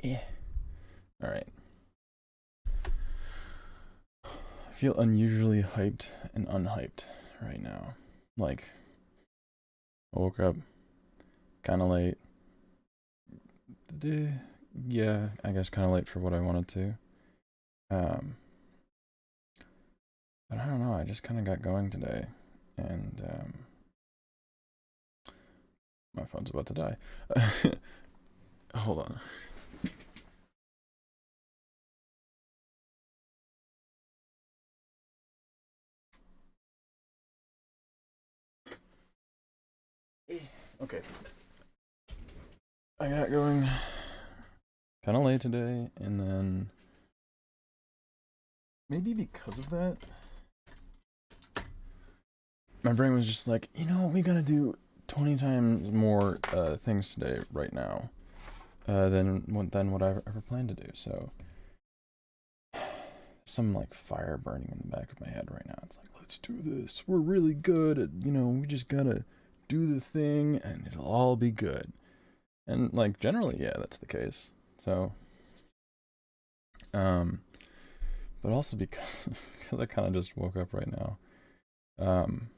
Yeah. All right. I feel unusually hyped and unhyped right now. Like, I woke up kind of late. Yeah, I guess kind of late for what I wanted to. Um, but I don't know. I just kind of got going today, and my phone's about to die. Hold on. Okay. I got going kind of late today, and then maybe because of that, my brain was just like, we gotta do 20 times more things today right now than what I ever planned to do. So some like fire burning in the back of my head right now. It's like, let's do this. We're really good at, we just gotta do the thing and it'll all be good. And like generally, yeah, that's the case. So but also because I kind of just woke up right now. Um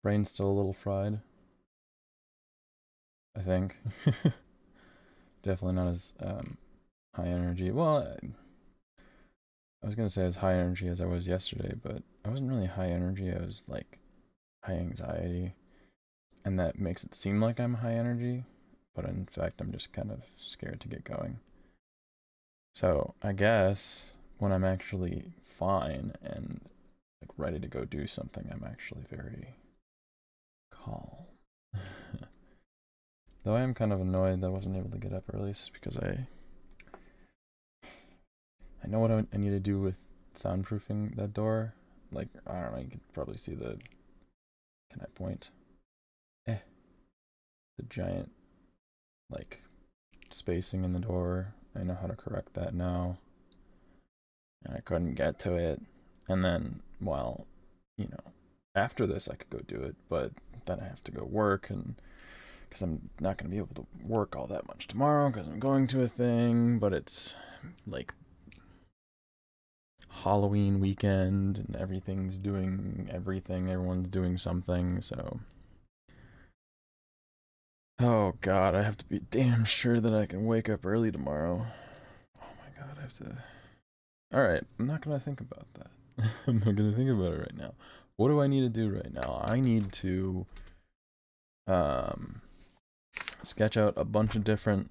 Brain's still a little fried, I think. Definitely not as high energy. Well, I was gonna say as high energy as I was yesterday, but I wasn't really high energy. I was like high anxiety, and that makes it seem like I'm high energy, but in fact, I'm just kind of scared to get going. So I guess when I'm actually fine and like ready to go do something, I'm actually very calm. Though I am kind of annoyed that I wasn't able to get up early, just because I know what I need to do with soundproofing that door. Like, I don't know, you could probably see the, can I point? The giant, like, spacing in the door. I know how to correct that now. And I couldn't get to it. And then, well, after this I could go do it, but then I have to go work, and because I'm not going to be able to work all that much tomorrow because I'm going to a thing, but it's like Halloween weekend and everything's doing everything, everyone's doing something, so oh god, I have to be damn sure that I can wake up early tomorrow. Oh my god, I have to. Alright, I'm not gonna think about that. I'm not gonna think about it right now. What do I need to do right now? I need to um sketch out a bunch of different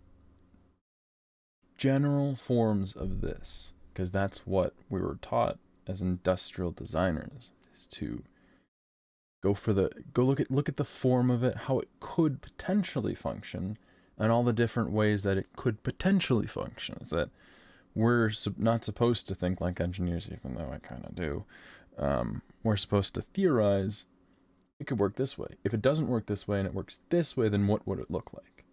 general forms of this, because that's what we were taught as industrial designers, is to go look at the form of it, how it could potentially function, and all the different ways that it could potentially function. Is that we're not supposed to think like engineers, even though I kind of do. We're supposed to theorize it could work this way. If it doesn't work this way and it works this way, then what would it look like?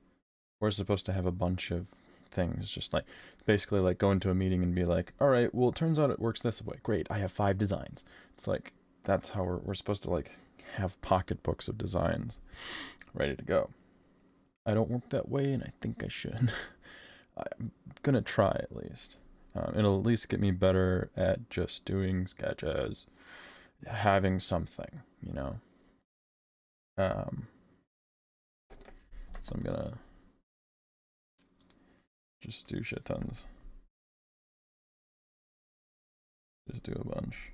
We're supposed to have a bunch of things, just like basically like go into a meeting and be like, all right, well, it turns out it works this way. Great, I have 5 designs. It's like that's how we're supposed to like have pocketbooks of designs ready to go. I don't work that way, and I think I should. I'm gonna try at least. It'll at least get me better at just doing sketches, having something, Um, so I'm gonna just do shit tons. Just do a bunch.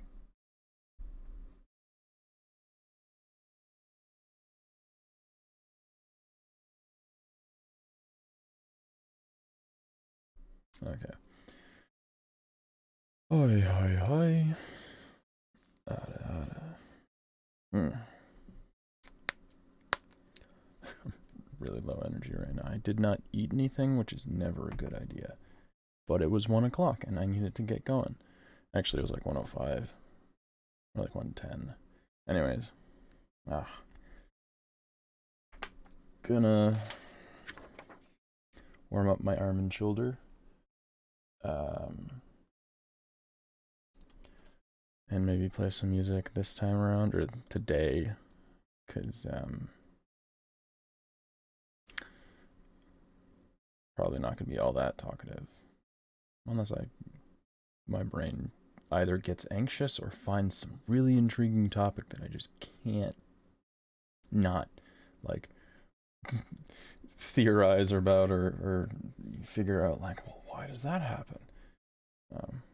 Okay. Oi, oi, oi. Ada, ada. Really low energy right now. I did not eat anything, which is never a good idea. But it was 1 o'clock and I needed to get going. Actually, it was like 1:05 or like 1:10. Anyways, gonna warm up my arm and shoulder. and maybe play some music this time around or today, because probably not gonna be all that talkative unless my brain either gets anxious or finds some really intriguing topic that I just can't not like theorize about or figure out like, well, why does that happen?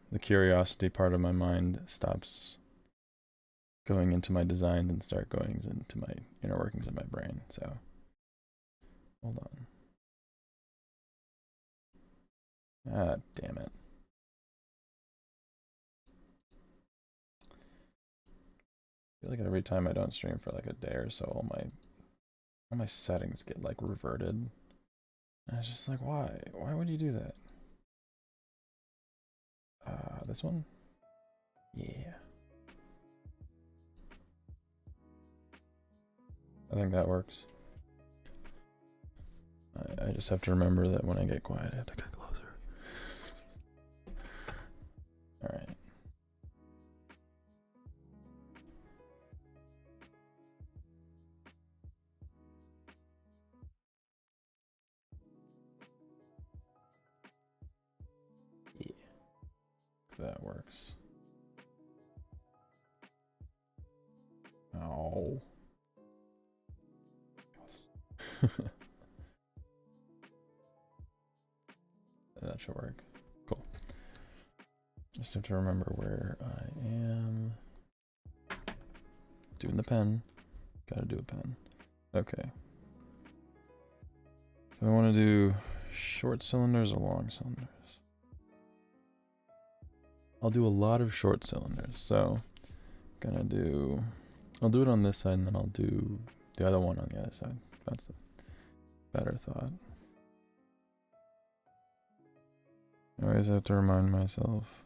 The curiosity part of my mind stops going into my design and start going into my inner workings of my brain. So hold on. Ah, damn it. I feel like every time I don't stream for like a day or so, all my settings get like reverted. And it's just like, why? Why would you do that? This one? Yeah. I think that works. I just have to remember that when I get quiet, I have to get closer. Alright. Yeah. That works. Oh. That should work. Cool. Just have to remember where I am. Doing the pen. Gotta do a pen. Okay. Do I want to do short cylinders or long cylinders? I'll do a lot of short cylinders, so I'll do it on this side and then I'll do the other one on the other side. That's a better thought. I always have to remind myself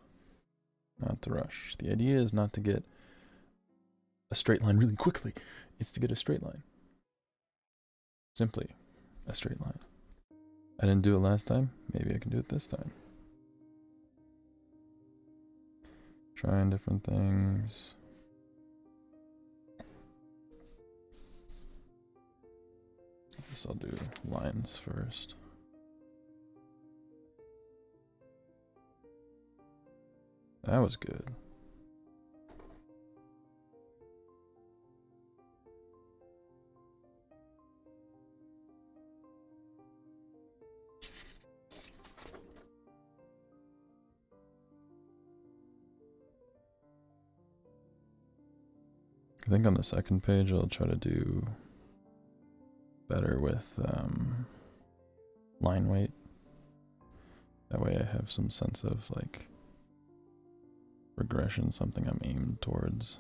not to rush. The idea is not to get a straight line really quickly. It's to get a straight line. Simply a straight line. I didn't do it last time. Maybe I can do it this time. Trying different things. I guess I'll do lines first. That was good. I think on the second page I'll try to do better with line weight. That way I have some sense of like regression, something I'm aimed towards.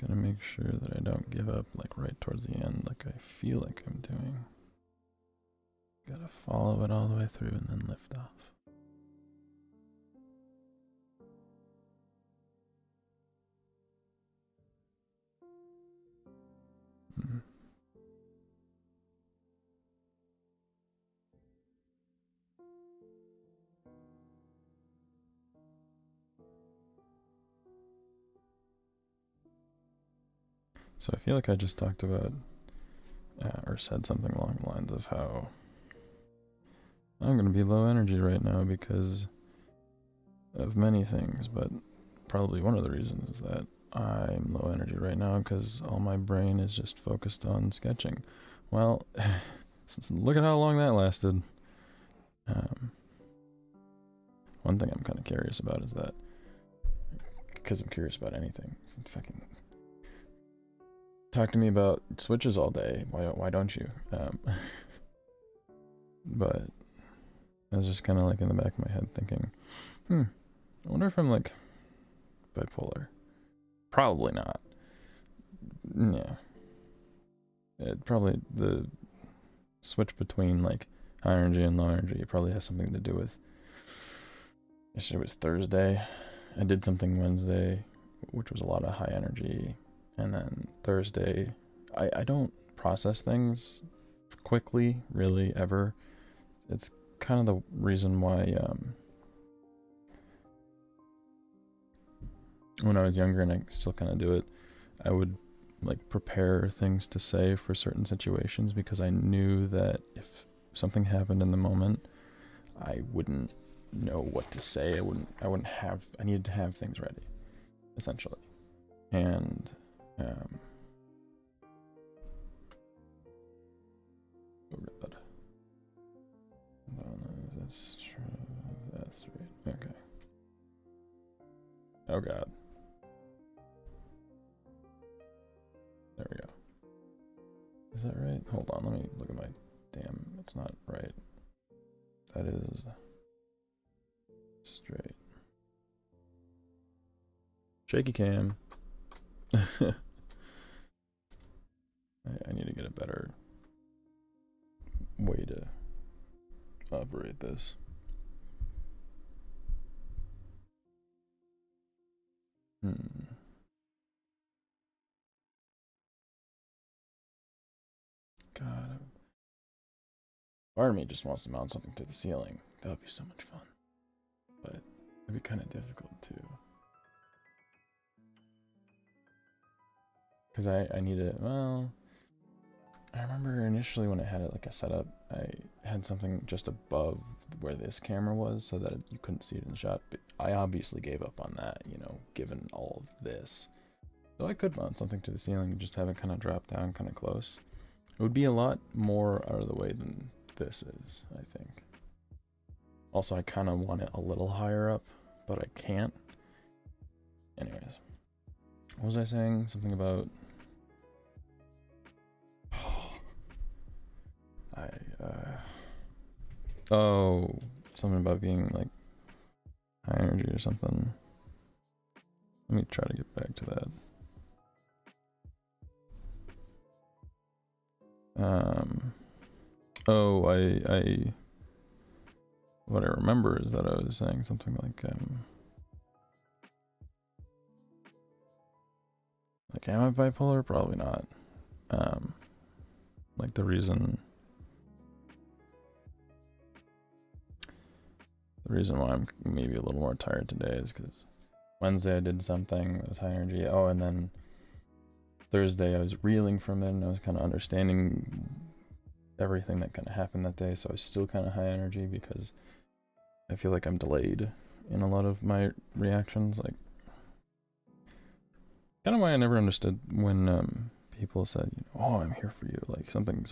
Gotta make sure that I don't give up like right towards the end like I feel like I'm doing. Gotta follow it all the way through and then lift off. Mm. So I feel like I just talked about or said something along the lines of how I'm gonna be low energy right now because of many things, but probably one of the reasons is that I'm low energy right now because all my brain is just focused on sketching. Well, look at how long that lasted. One thing I'm kind of curious about is that, because I'm curious about anything, fucking talk to me about switches all day. Why don't you? But I was just kind of like in the back of my head thinking, I wonder if I'm like bipolar. Probably not. Yeah. It probably, the switch between like high energy and low energy, it probably has something to do with, yesterday was Thursday. I did something Wednesday, which was a lot of high energy. And then Thursday, I don't process things quickly, really, ever. It's kind of the reason why when I was younger, and I still kind of do it, I would like prepare things to say for certain situations, because I knew that if something happened in the moment, I wouldn't know what to say. I needed to have things ready, essentially. And oh god. That's true. That's right. Okay. Oh god. There we go. Is that right? Hold on, let me look at my damn, it's not right. That is straight. Shaky cam. I need to get a better way to operate this. God. Part of me just wants to mount something to the ceiling. That would be so much fun. But it'd be kind of difficult too. Because I need it, well, I remember initially when I had it like a setup, I had something just above where this camera was so that you couldn't see it in the shot. But I obviously gave up on that, you know, given all of this. So I could mount something to the ceiling and just have it kind of drop down kind of close. It would be a lot more out of the way than this is, I think. Also, I kind of want it a little higher up, but I can't. Anyways, what was I saying? Something about... oh, something about being like high energy or something. Let me try to get back to that. Oh, what I remember is that I was saying something like am I bipolar? Probably not. Like the reason why I'm maybe a little more tired today is because Wednesday I did something that was high energy. Oh, and then Thursday I was reeling from it, and I was kind of understanding everything that kind of happened that day, so I was still kind of high energy because I feel like I'm delayed in a lot of my reactions. Like, kind of why I never understood when people said, you know, oh, I'm here for you, like something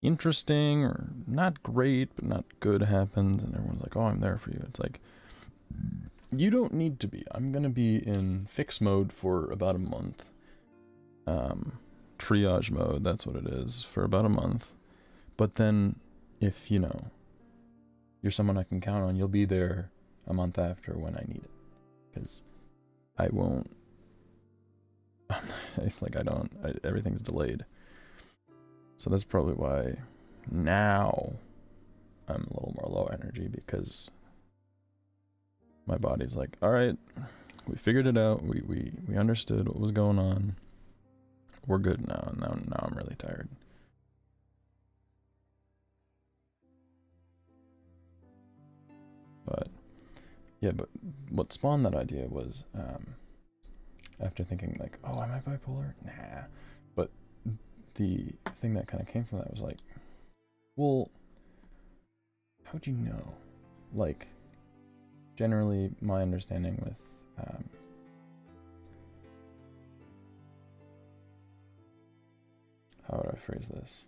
interesting or not great but not good happens, and everyone's like, oh, I'm there for you. It's like, you don't need to be. I'm gonna be in fix mode for about a month. Triage mode, that's what it is, for about a month. But then if, you know, you're someone I can count on, you'll be there a month after when I need it. Because I won't... it's like everything's delayed. So that's probably why now I'm a little more low energy, because my body's like, all right, we figured it out. We understood what was going on. We're good now. And now I'm really tired. But yeah, but what spawned that idea was after thinking like, oh, am I bipolar? Nah. But the thing that kind of came from that was like, well, how'd you know? Like, generally my understanding with how would I phrase this?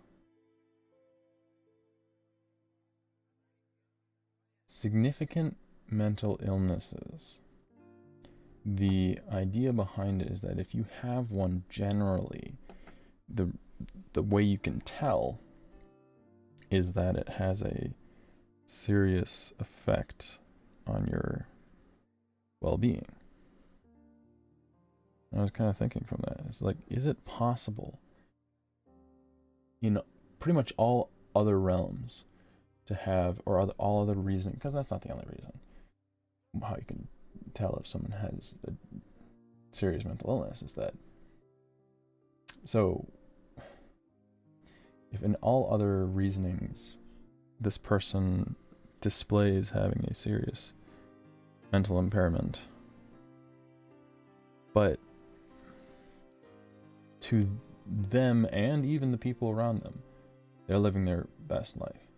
Significant mental illnesses. The idea behind it is that if you have one, generally, the way you can tell is that it has a serious effect on your well-being. I was kind of thinking from that. It's like, is it possible in pretty much all other realms to have, or all other reason, because that's not the only reason, how you can tell if someone has a serious mental illness is that, so if in all other reasonings this person displays having a serious mental impairment, but to them and even the people around them, they're living their best life.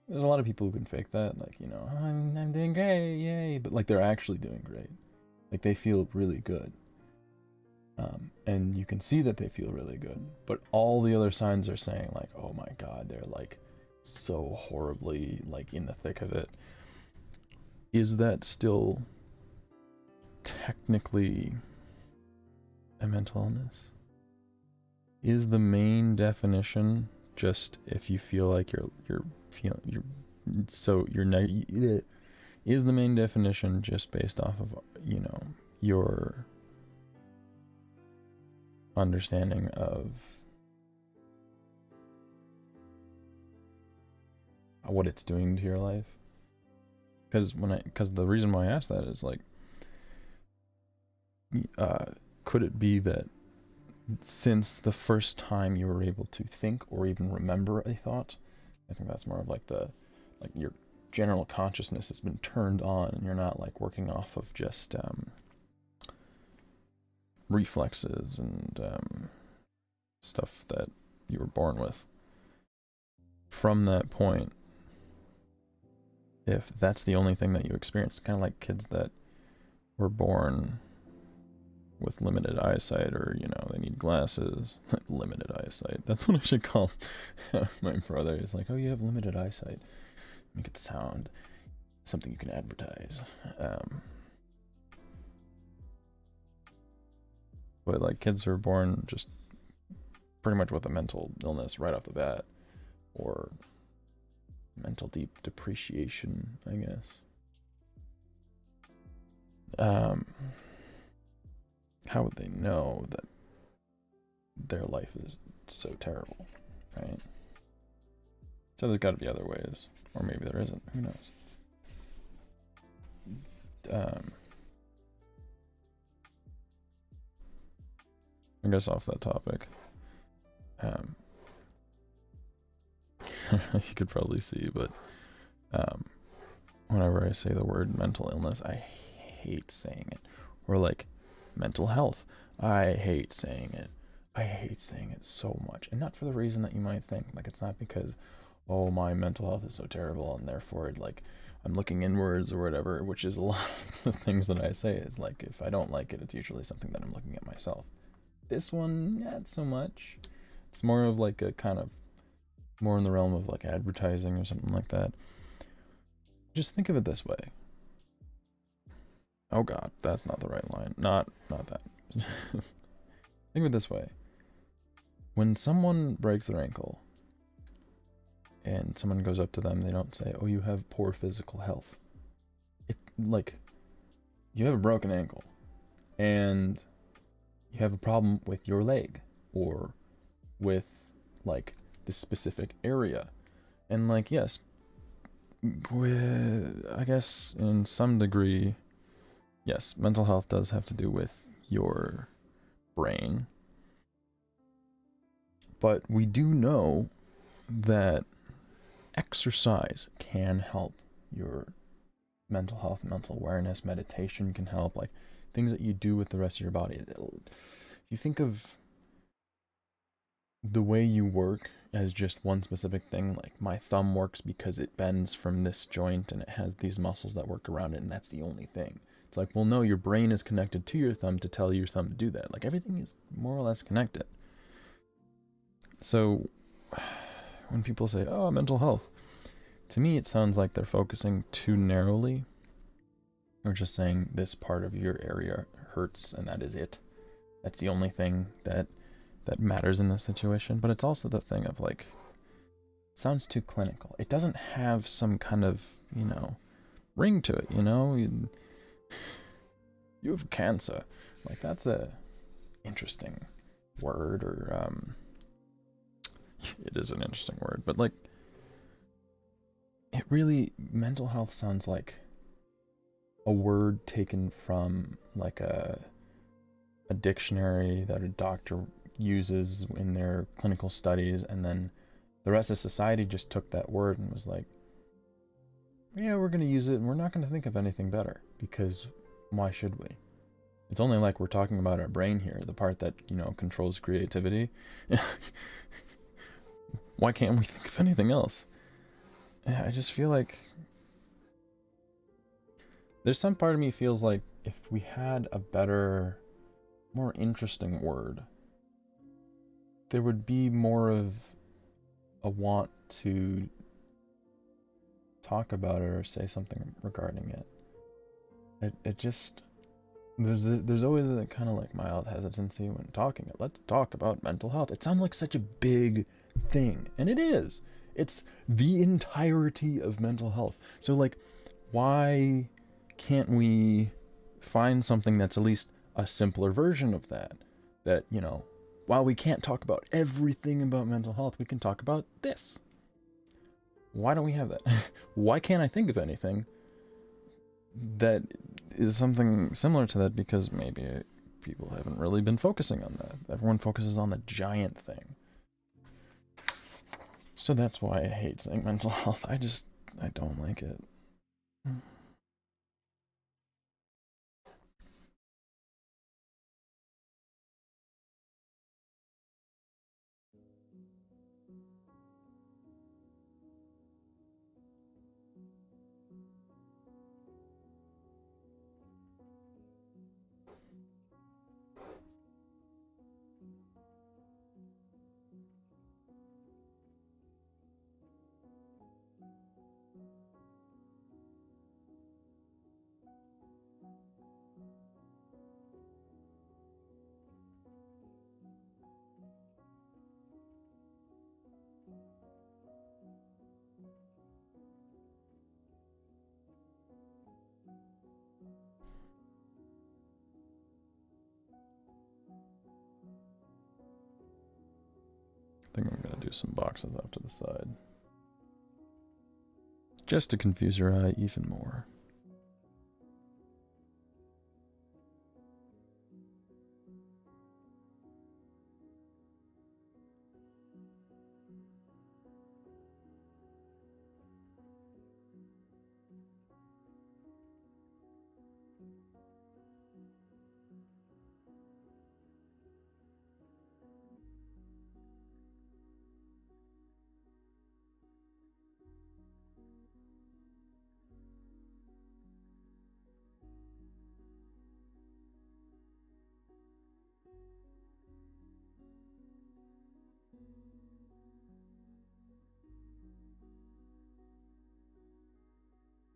There's a lot of people who can fake that, like, you know, I'm doing great, yay, but like they're actually doing great. Like they feel really good. And you can see that they feel really good, but all the other signs are saying like, oh my God, they're like so horribly like in the thick of it. Is that still technically a mental illness? Is the main definition just if you feel like is the main definition just based off of, you know, your understanding of what it's doing to your life? Because the reason why I asked that is like, could it be that since the first time you were able to think or even remember a thought, I think that's more of like your general consciousness has been turned on and you're not like working off of just reflexes and stuff that you were born with. From that point, if that's the only thing that you experience, kind of like kids that were born with limited eyesight, or, you know, they need glasses. Limited eyesight, that's what I should call my brother. He's like, oh, you have limited eyesight, make it sound something you can advertise. But like kids who are born just pretty much with a mental illness right off the bat, or mental deep depreciation, I guess. How would they know that their life is so terrible, right? So there's got to be other ways, or maybe there isn't. Who knows? I guess off that topic, you could probably see, but whenever I say the word mental illness, I hate saying it. Or like mental health, I hate saying it. I hate saying it so much, and not for the reason that you might think. Like, it's not because, oh, my mental health is so terrible and therefore like I'm looking inwards or whatever, which is a lot of the things that I say. Is like, if I don't like it, it's usually something that I'm looking at myself. This one, not so much. It's more of like a kind of more in the realm of like advertising or something like that. Just think of it this way. Oh God, that's not the right line. Not that. Think of it this way. When someone breaks their ankle and someone goes up to them, they don't say, oh, you have poor physical health. It, like, you have a broken ankle and you have a problem with your leg or with like this specific area. And like, yes, I guess in some degree, yes, mental health does have to do with your brain. But we do know that exercise can help your mental health, mental awareness, meditation can help, like things that you do with the rest of your body. If you think of the way you work as just one specific thing, like my thumb works because it bends from this joint and it has these muscles that work around it, and that's the only thing. It's like, well, no, your brain is connected to your thumb to tell your thumb to do that. Like, everything is more or less connected. So when people say, oh, mental health, to me it sounds like they're focusing too narrowly, or just saying this part of your area hurts and that is it. That's the only thing that matters in this situation. But it's also the thing of like, it sounds too clinical. It doesn't have some kind of, you know, ring to it, you know? You have cancer. Like, that's a interesting word, or it is an interesting word, but like, it really, mental health sounds like a word taken from like a dictionary that a doctor uses in their clinical studies, and then the rest of society just took that word and was like, yeah, we're going to use it and we're not going to think of anything better, because why should we? It's only like we're talking about our brain here, the part that, you know, controls creativity. Why can't we think of anything else? Yeah, I just feel like there's some part of me feels like if we had a better, more interesting word, there would be more of a want to talk about it or say something regarding it. It just, there's always a kind of like mild hesitancy when talking it. Let's talk about mental health. It sounds like such a big thing, and it is. It's the entirety of mental health. So like, why can't we find something that's at least a simpler version of that? That, you know, while we can't talk about everything about mental health, we can talk about this. Why don't we have that? Why can't I think of anything that is something similar to that? Because maybe people haven't really been focusing on that. Everyone focuses on the giant thing. So that's why I hate saying mental health. I don't like it. I think I'm gonna do some boxes off to the side, just to confuse your eye even more.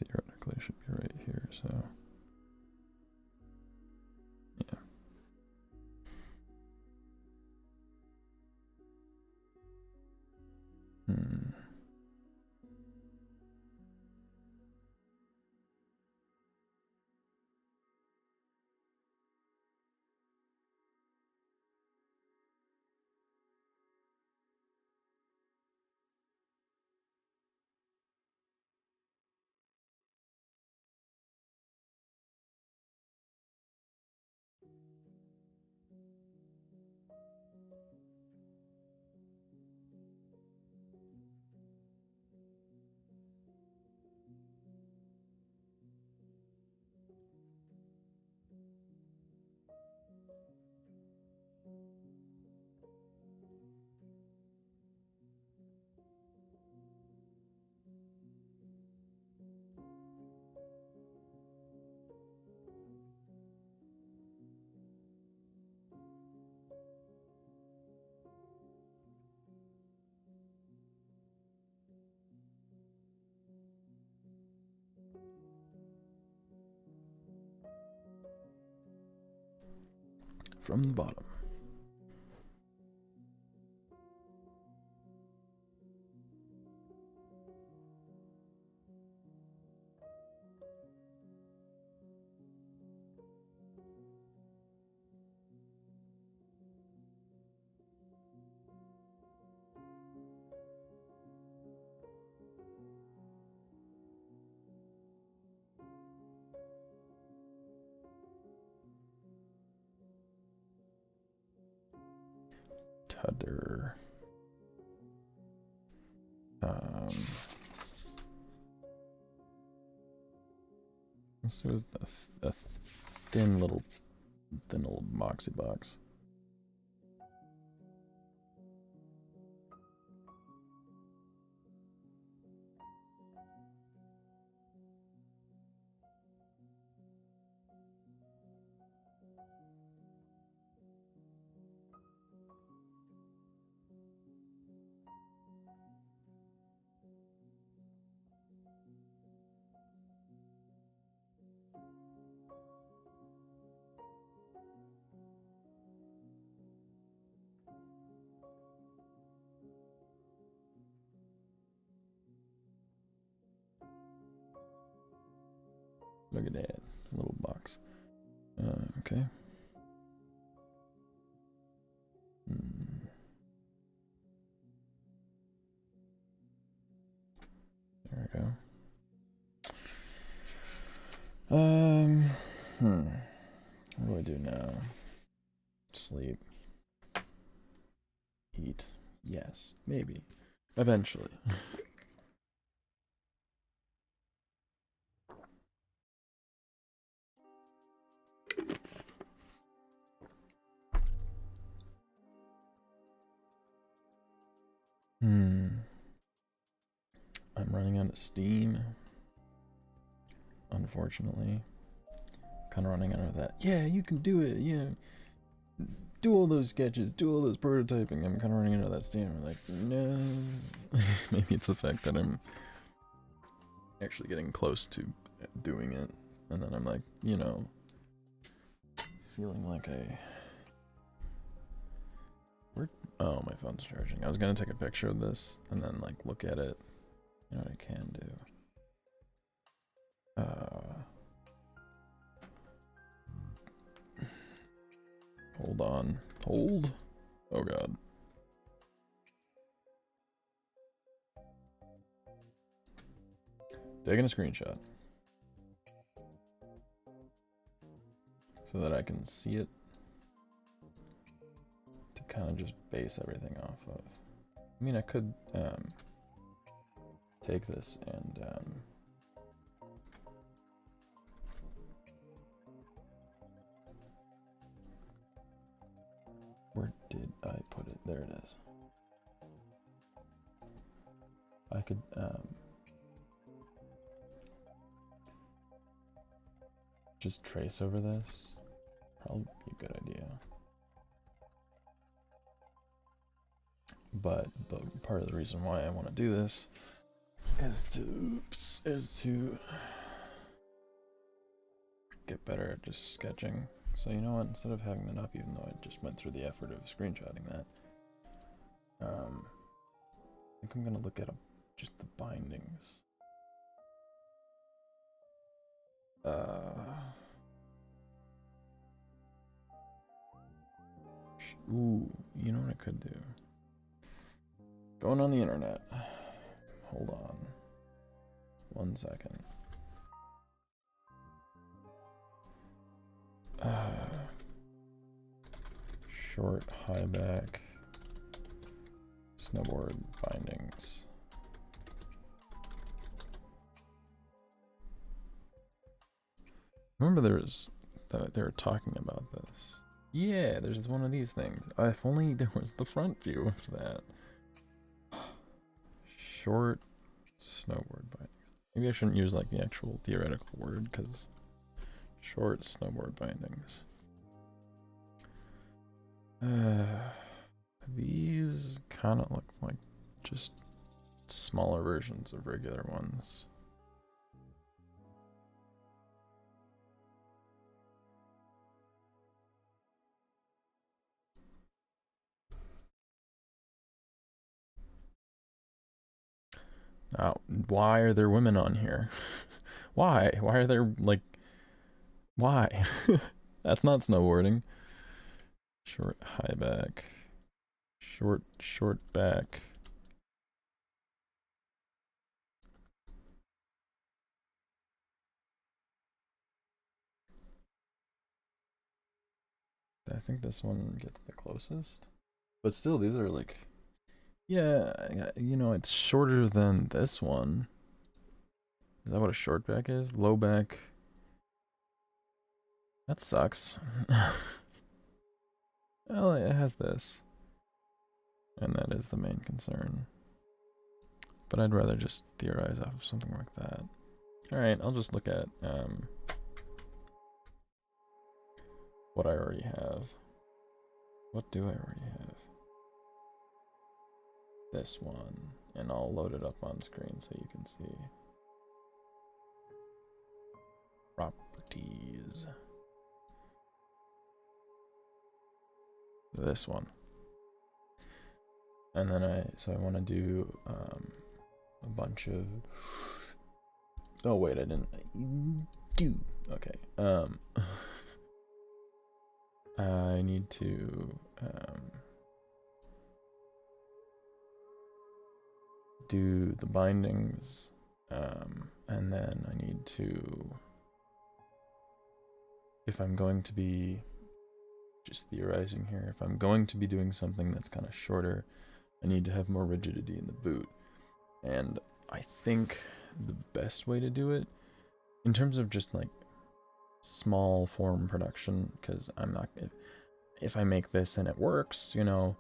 Theoretically, it should be right here, so yeah. Hmm. From the bottom. Tudor. Let's do a thin little moxie box. Look at that little box. Okay. There we go. What do I do now? Sleep. Eat. Yes, maybe. Eventually. I'm running out of steam. Unfortunately. Kind of running out of that. Yeah, you can do it. Yeah. Do all those sketches. Do all those prototyping. I'm kind of running out of that steam. I'm like, no. Maybe it's the fact that I'm actually getting close to doing it. And then I'm like, you know, feeling like oh, my phone's charging. I was gonna take a picture of this and then like look at it. You know what I can do? Hold on. Hold? Oh god. Taking a screenshot. So that I can see it. To kind of just base everything off of. I mean, I could take this and where did I put it? There it is. I could just trace over this. Probably be a good idea. But the part of the reason why I want to do this is to get better at just sketching. So you know what, instead of having that up, even though I just went through the effort of screenshotting that, I think I'm gonna look at just the bindings. Ooh, you know what I could do? Going on the internet. Hold on. 1 second. Short high back snowboard bindings. Remember they were talking about this. Yeah, there's one of these things. If only there was the front view of that. Short snowboard binding. Maybe I shouldn't use like the actual theoretical word because short snowboard bindings. These kind of look like just smaller versions of regular ones. Now, why are there women on here? Why? Why are there, like, why? That's not snowboarding. Short high back. Short back. I think this one gets the closest. But still, these are like, yeah, you know, it's shorter than this one. Is that what a short back is? Low back. That sucks. Well, it has this. And that is the main concern. But I'd rather just theorize off of something like that. Alright, I'll just look at what I already have. What do I already have? This one. And I'll load it up on screen so you can see. Properties. This one. And then I want to do a bunch of, oh wait, I didn't do, okay, I need to do the bindings, and then I need to, if I'm going to be just theorizing here, if I'm going to be doing something that's kind of shorter, I need to have more rigidity in the boot. And I think the best way to do it, in terms of just like small form production, because I'm not, if I make this and it works, you know,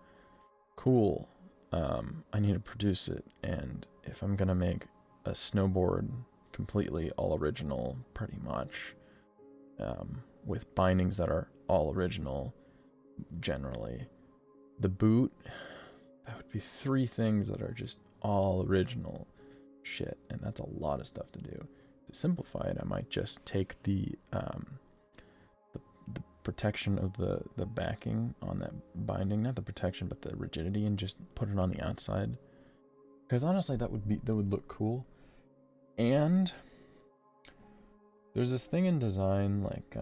cool, I need to produce it. And if I'm gonna make a snowboard completely all original, pretty much, with bindings that are all original, generally, the boot, that would be 3 things that are just all original shit, and that's a lot of stuff to do. To simplify it, I might just take the protection of the backing on that binding, not the protection but the rigidity, and just put it on the outside, because honestly that would look cool. And there's this thing in design, like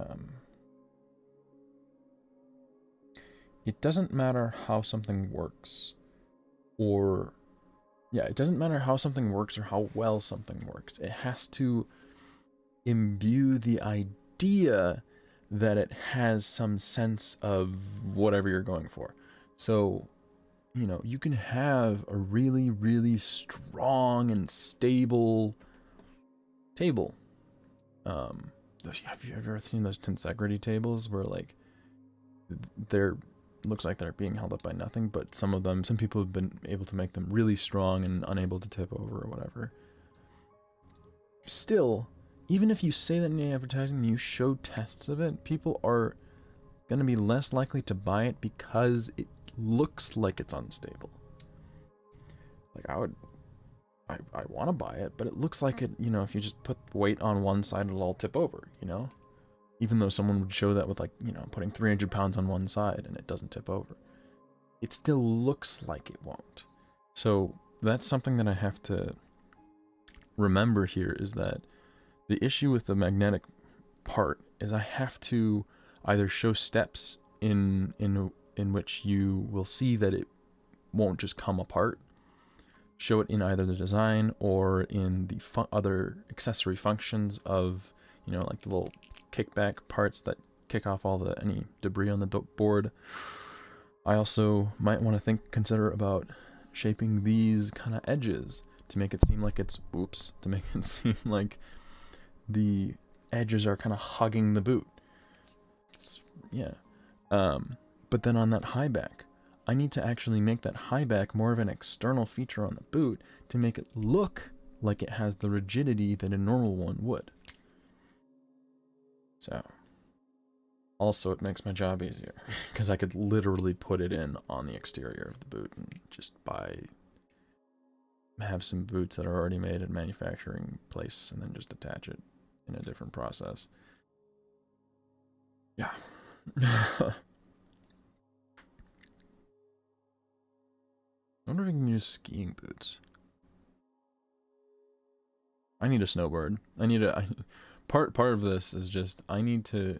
it doesn't matter how something works, or yeah, it doesn't matter how something works or how well something works. It has to imbue the idea that it has some sense of whatever you're going for. So, you know, you can have a really, really strong and stable table. Have you ever seen those tensegrity tables where like they're looks like they're being held up by nothing, but some people have been able to make them really strong and unable to tip over or whatever. Still, even if you say that in the advertising and you show tests of it, people are going to be less likely to buy it because it looks like it's unstable. Like I want to buy it, but it looks like it, you know, if you just put weight on one side, it'll all tip over, you know? Even though someone would show that with, like, you know, putting 300 pounds on one side and it doesn't tip over. It still looks like it won't. So that's something that I have to remember here, is that the issue with the magnetic part is I have to either show steps in which you will see that it won't just come apart, show it in either the design or in the other accessory functions of, you know, like the little kickback parts that kick off all any debris on the board. I also might want to consider about shaping these kind of edges to make it seem like it's, to make it seem like the edges are kind of hugging the boot. Yeah. But then on that high back, I need to actually make that high back more of an external feature on the boot to make it look like it has the rigidity that a normal one would. So, also it makes my job easier, because I could literally put it in on the exterior of the boot and just have some boots that are already made at manufacturing place and then just attach it in a different process. Yeah. I wonder if I can use skiing boots. I need a snowboard. Part of this is just, I need to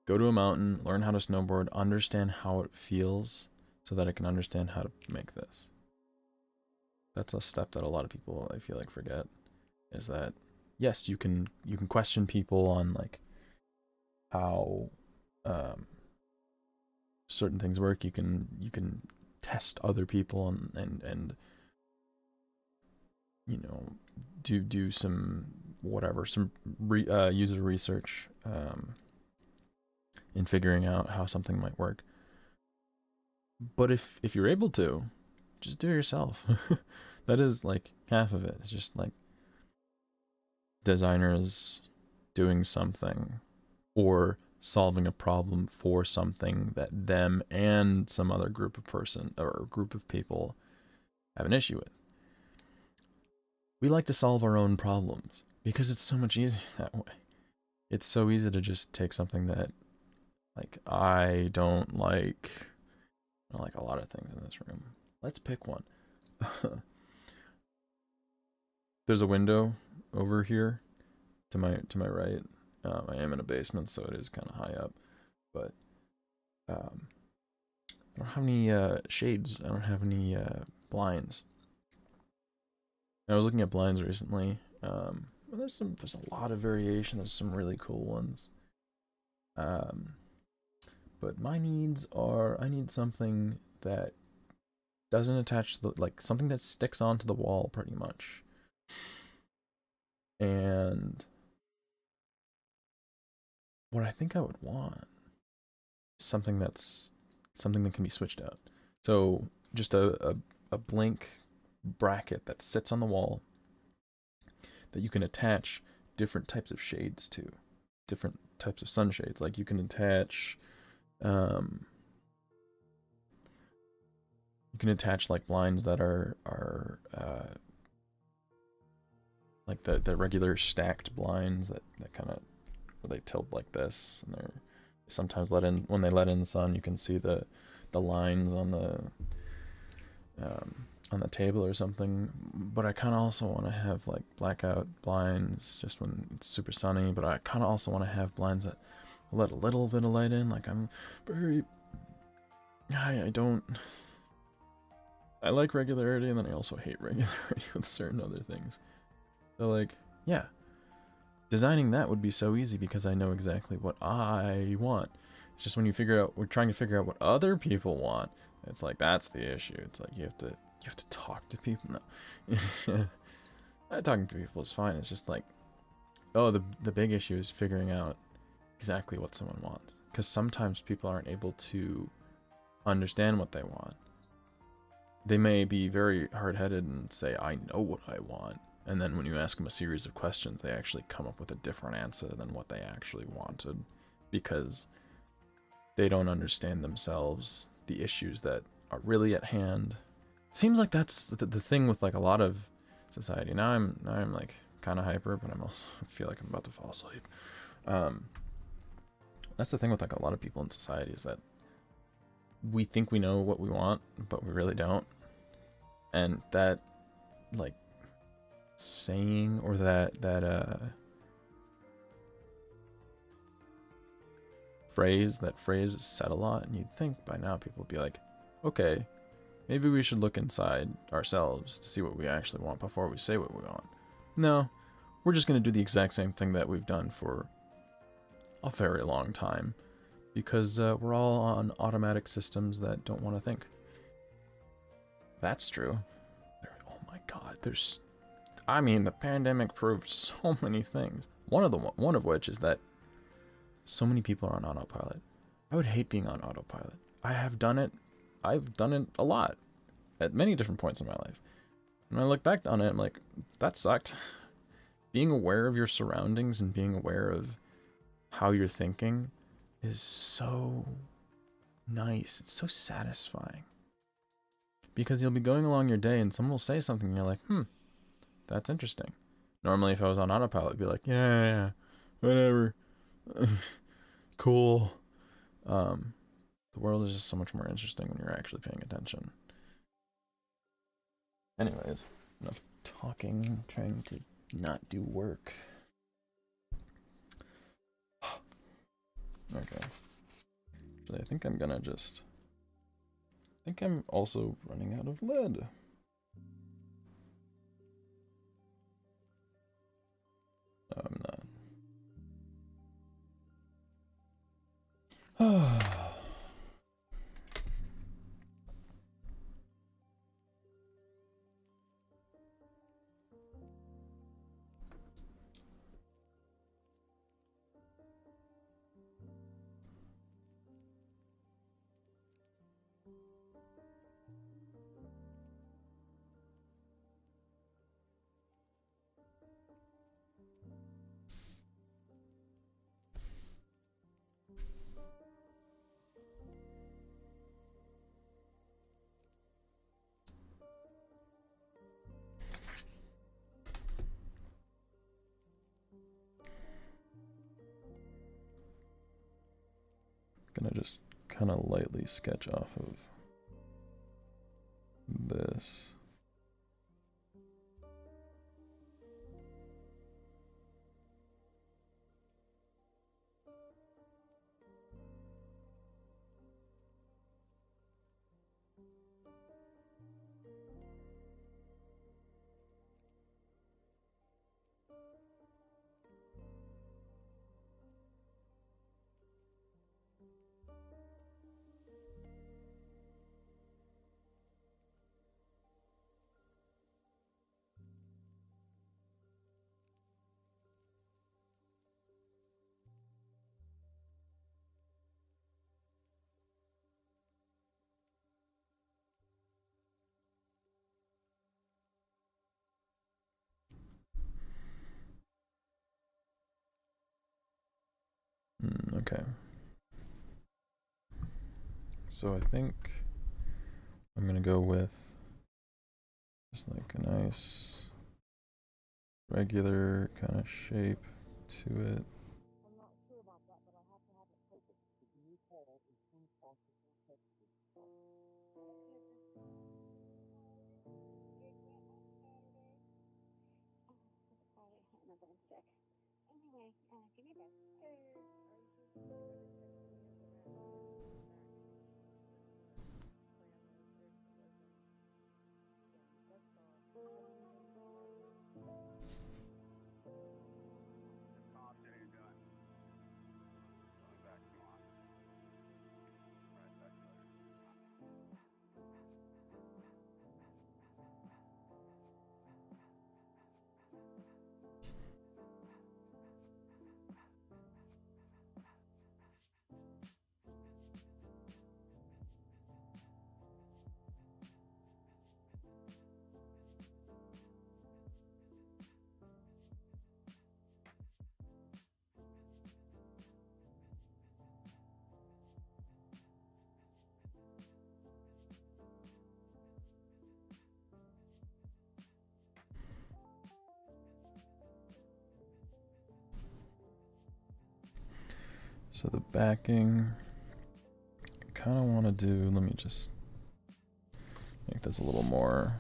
go to a mountain, learn how to snowboard, understand how it feels, so that I can understand how to make this. That's a step that a lot of people, I feel like, forget, is that yes, you can question people on like how certain things work. You can test other people and you know, do some whatever, some user research in figuring out how something might work. But if you're able to, just do it yourself. That is like half of it. It's just like designers doing something or solving a problem for something that them and some other group of person or group of people have an issue with. We like to solve our own problems because it's so much easier that way. It's so easy to just take something that, like, I don't like a lot of things in this room. Let's pick one. There's a window over here to my right. I am in a basement, so it is kind of high up, but I don't have any shades. I don't have any blinds. I was looking at blinds recently. There's a lot of variation. There's some really cool ones. But my needs are, I need something that doesn't attach to the, like, something that sticks onto the wall pretty much. And what I think I would want is something that can be switched out. So just a blank bracket that sits on the wall that you can attach different types of shades to, different types of sunshades. Like you can attach like blinds that are like the regular stacked blinds that kind of, where they tilt like this, and they're sometimes let in, when they let in the sun, you can see the lines on the table or something. But I kind of also want to have like blackout blinds just when it's super sunny, but I kind of also want to have blinds that let a little bit of light in. Like I'm very, I like regularity, and then I also hate regularity with certain other things. So like, yeah, designing that would be so easy because I know exactly what I want. It's just when we're trying to figure out what other people want, it's like, that's the issue. It's like you have to talk to people. No. Talking to people is fine. It's just like, oh, the big issue is figuring out exactly what someone wants. Because sometimes people aren't able to understand what they want. They may be very hard-headed and say, I know what I want. And then when you ask them a series of questions, they actually come up with a different answer than what they actually wanted. Because they don't understand themselves, the issues that are really at hand. It seems like that's the thing with like a lot of society. Now I'm like kind of hyper, but I feel like I'm about to fall asleep. That's the thing with like a lot of people in society, is that we think we know what we want, but we really don't. And that like saying, or that phrase is said a lot, and you'd think by now people would be like, okay, maybe we should look inside ourselves to see what we actually want before we say what we want. No, we're just going to do the exact same thing that we've done for a very long time, because we're all on automatic systems that don't want to think. That's true. Oh my god, the pandemic proved so many things. One of which is that so many people are on autopilot. I would hate being on autopilot. I have done it. I've done it a lot at many different points in my life. And when I look back on it, I'm like, that sucked. Being aware of your surroundings and being aware of how you're thinking is so nice. It's so satisfying. Because you'll be going along your day and someone will say something and you're like, that's interesting. Normally if I was on autopilot, I'd be like, yeah, whatever. Cool. The world is just so much more interesting when you're actually paying attention. Anyways, enough talking, trying to not do work. Okay. Actually, I think I'm also running out of lead. No, I'm not. Gonna just kind of lightly sketch off of this. Okay. So I think I'm gonna go with just like a nice regular kind of shape to it. So the backing, I kind of want to do, let me just make this a little more,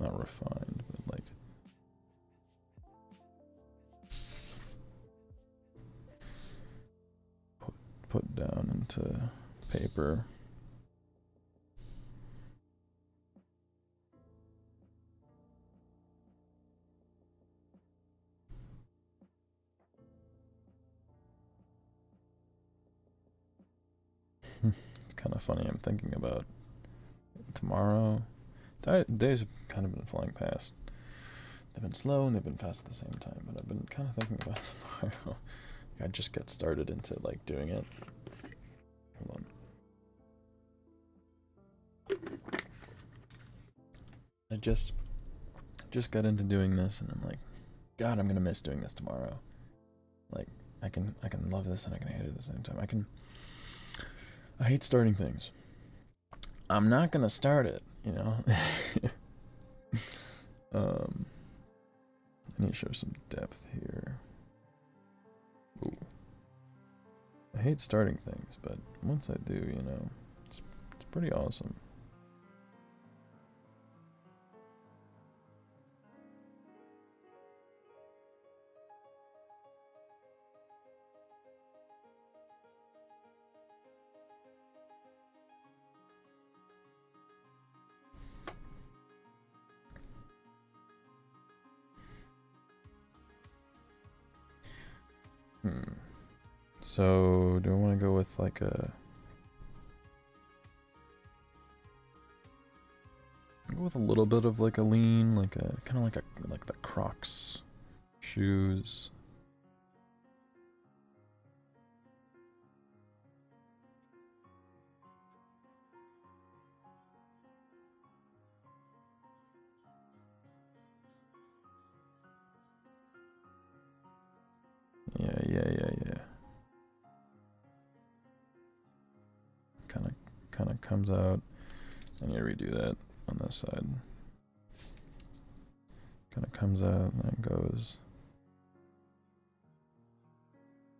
not refined, but like, put down into paper. It's kind of funny, I'm thinking about tomorrow. Days have kind of been flying past. They've been slow and they've been fast at the same time, but I've been kind of thinking about tomorrow. I just get started into like doing it. Hold on. I just got into doing this and I'm like, God, I'm gonna miss doing this tomorrow. Like I can love this and I can hate it at the same time. I hate starting things. I'm not gonna start it, you know. I need to show some depth here. Ooh. I hate starting things, but once I do, you know, it's pretty awesome. So, do I want to go with like a... Go with a little bit of like a lean, like a kind of like the Crocs shoes. Yeah. Kind of comes out. I need to redo that on this side. Kind of comes out and then goes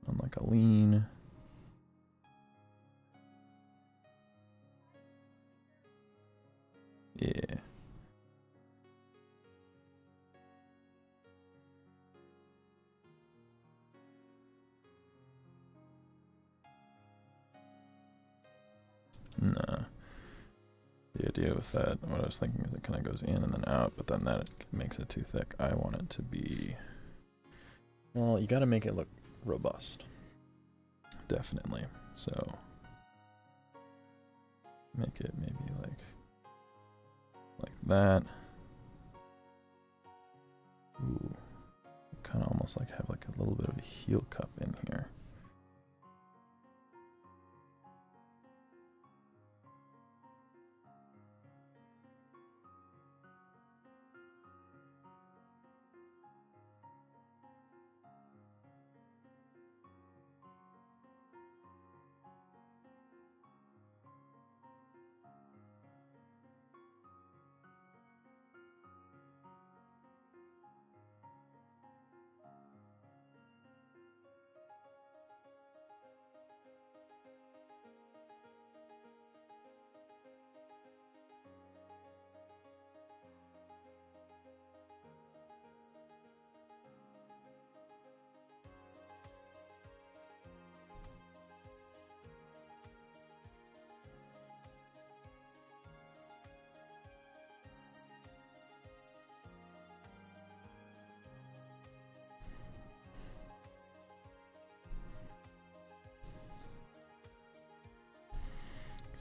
on like a lean. Yeah. Nah. The idea with that, what I was thinking is it kind of goes in and then out, but then that makes it too thick. I want it to be, well, you got to make it look robust. Definitely. So make it maybe like that. Ooh. Kind of almost like have like a little bit of a heel cup in here.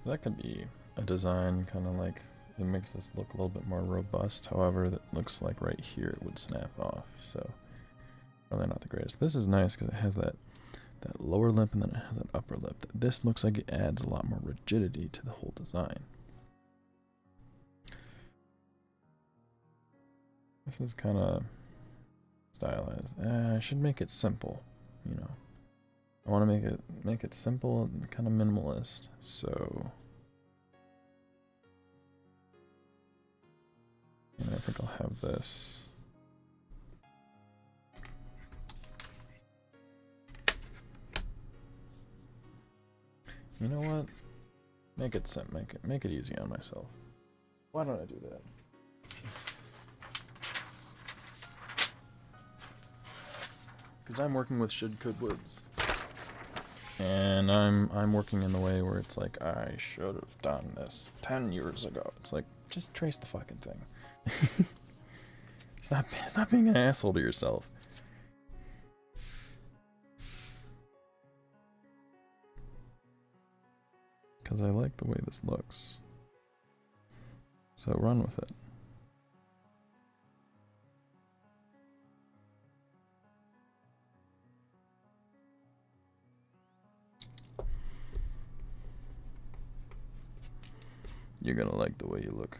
That could be a design, kind of like, it makes this look a little bit more robust. However, that looks like right here it would snap off. So probably not the greatest. This is nice because it has that lower lip and then it has an upper lip. This looks like it adds a lot more rigidity to the whole design. This is kind of stylized. I should make it simple, you know. I want to make it simple and kind of minimalist. So, and I think I'll have this. You know what? Make it easy on myself. Why don't I do that? Because I'm working with should could woulds. And I'm working in the way where it's like, I should have done this 10 years ago. It's like, just trace the fucking thing. Stop being an asshole to yourself. Because I like the way this looks. So run with it. You're gonna like the way you look.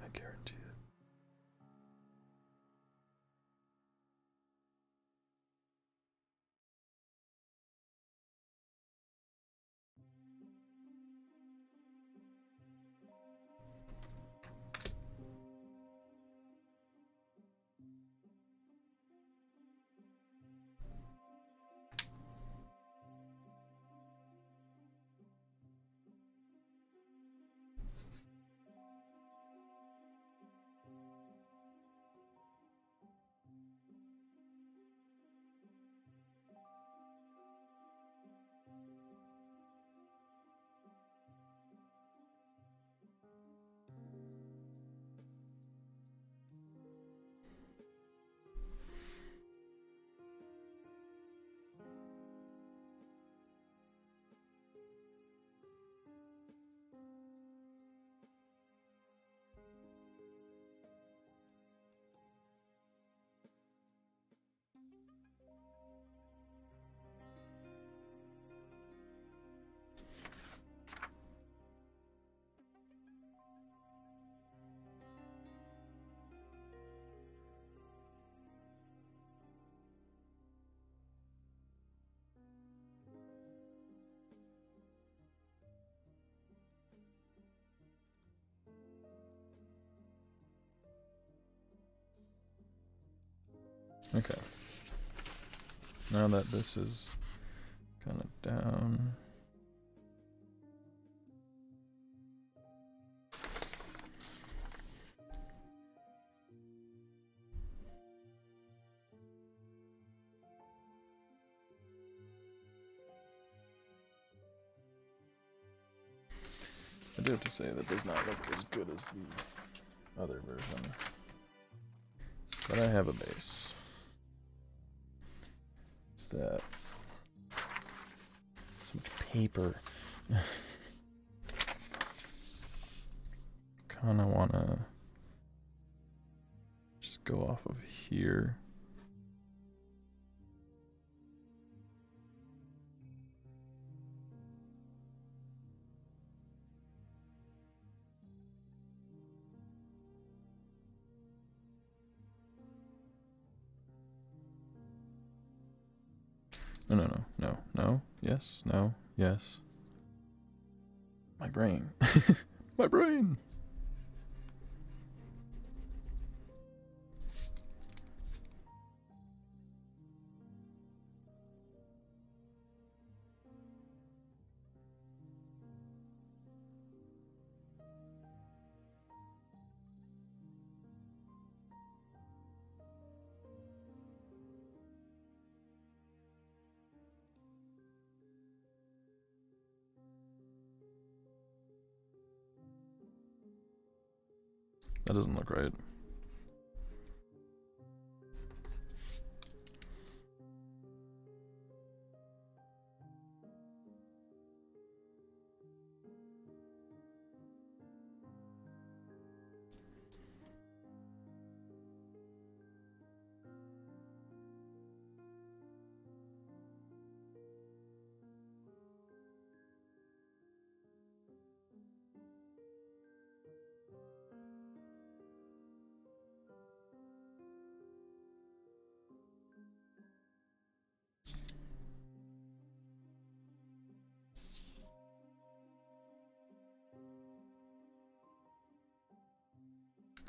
I guarantee it. Okay. Now that this is kind of down, do have to say that does not look as good as the other version. But I have a base. It's that so much paper. Kinda wanna just go off of here. No, yes, no, yes. My brain. My brain! That doesn't look right.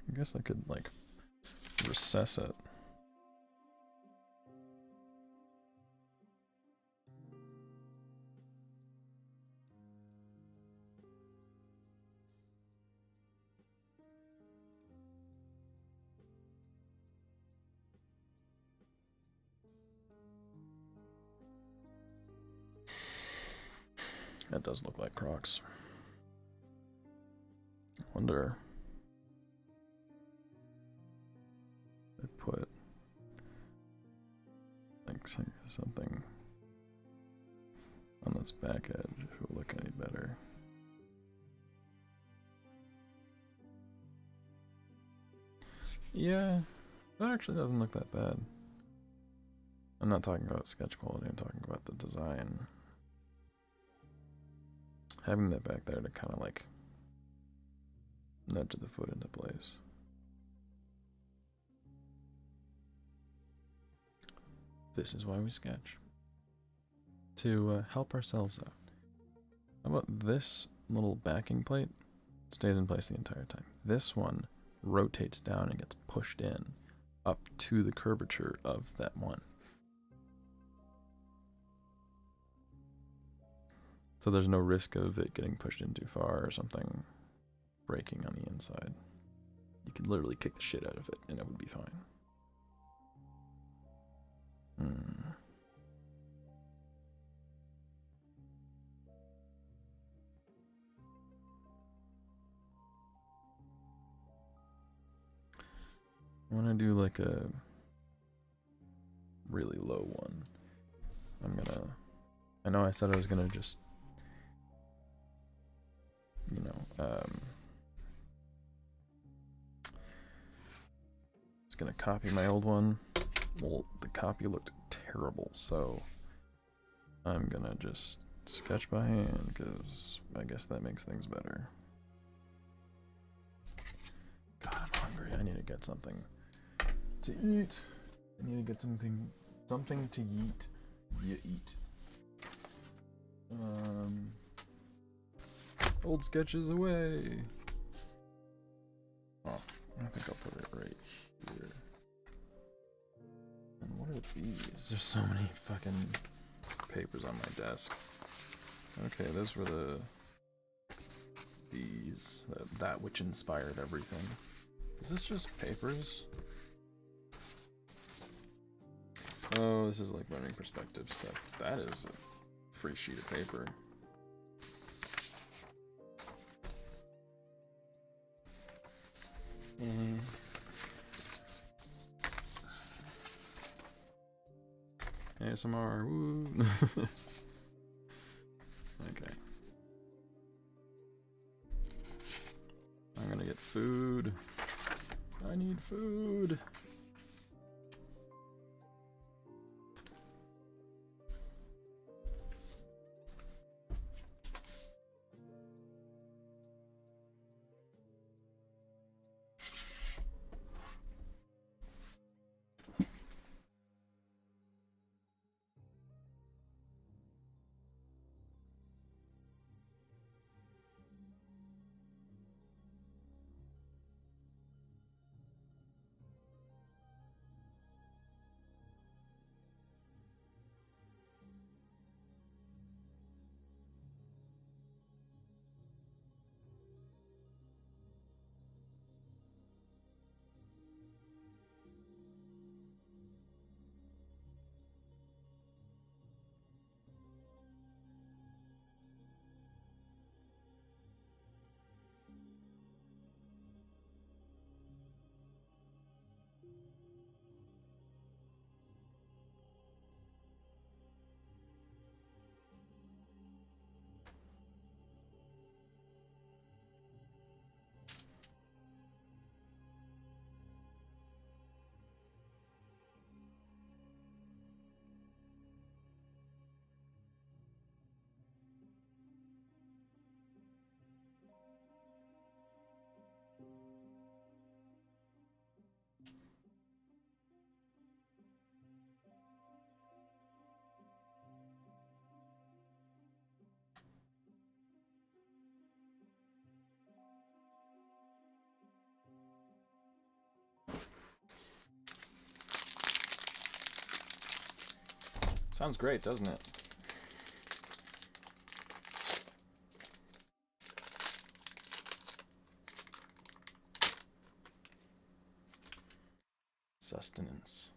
I guess I could, like, recess it. That does look like Crocs. I wonder... I put like something on this back edge if it will look any better. Yeah, that actually doesn't look that bad. I'm not talking about sketch quality, I'm talking about the design. Having that back there to kind of like nudge the foot into place. This is why we sketch. To help ourselves out. How about this little backing plate? It stays in place the entire time. This one rotates down and gets pushed in up to the curvature of that one. So there's no risk of it getting pushed in too far or something breaking on the inside. You can literally kick the shit out of it and it would be fine. I want to do like a really low one. I know I said I was gonna just, you know, just gonna copy my old one. Well, the copy looked terrible, so I'm gonna just sketch by hand because I guess that makes things better. God, I'm hungry. I need to get something to eat. I need to get something to eat. You eat. Old sketches away. Oh, I think I'll put it right here. And what are these? There's so many fucking papers on my desk. Okay, those were that which inspired everything. Is this just papers? Oh, this is like learning perspective stuff. That is a free sheet of paper. Eh. ASMR. Woo. Okay. I'm gonna get food. I need food. Sounds great, doesn't it? Sustenance.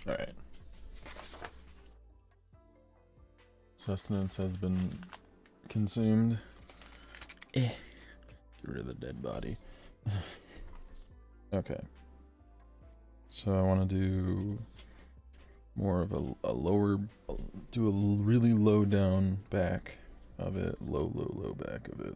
Alright. Sustenance has been consumed. Get rid of the dead body. Okay. So I want to do more of a lower, do a really low down back of it, low back of it.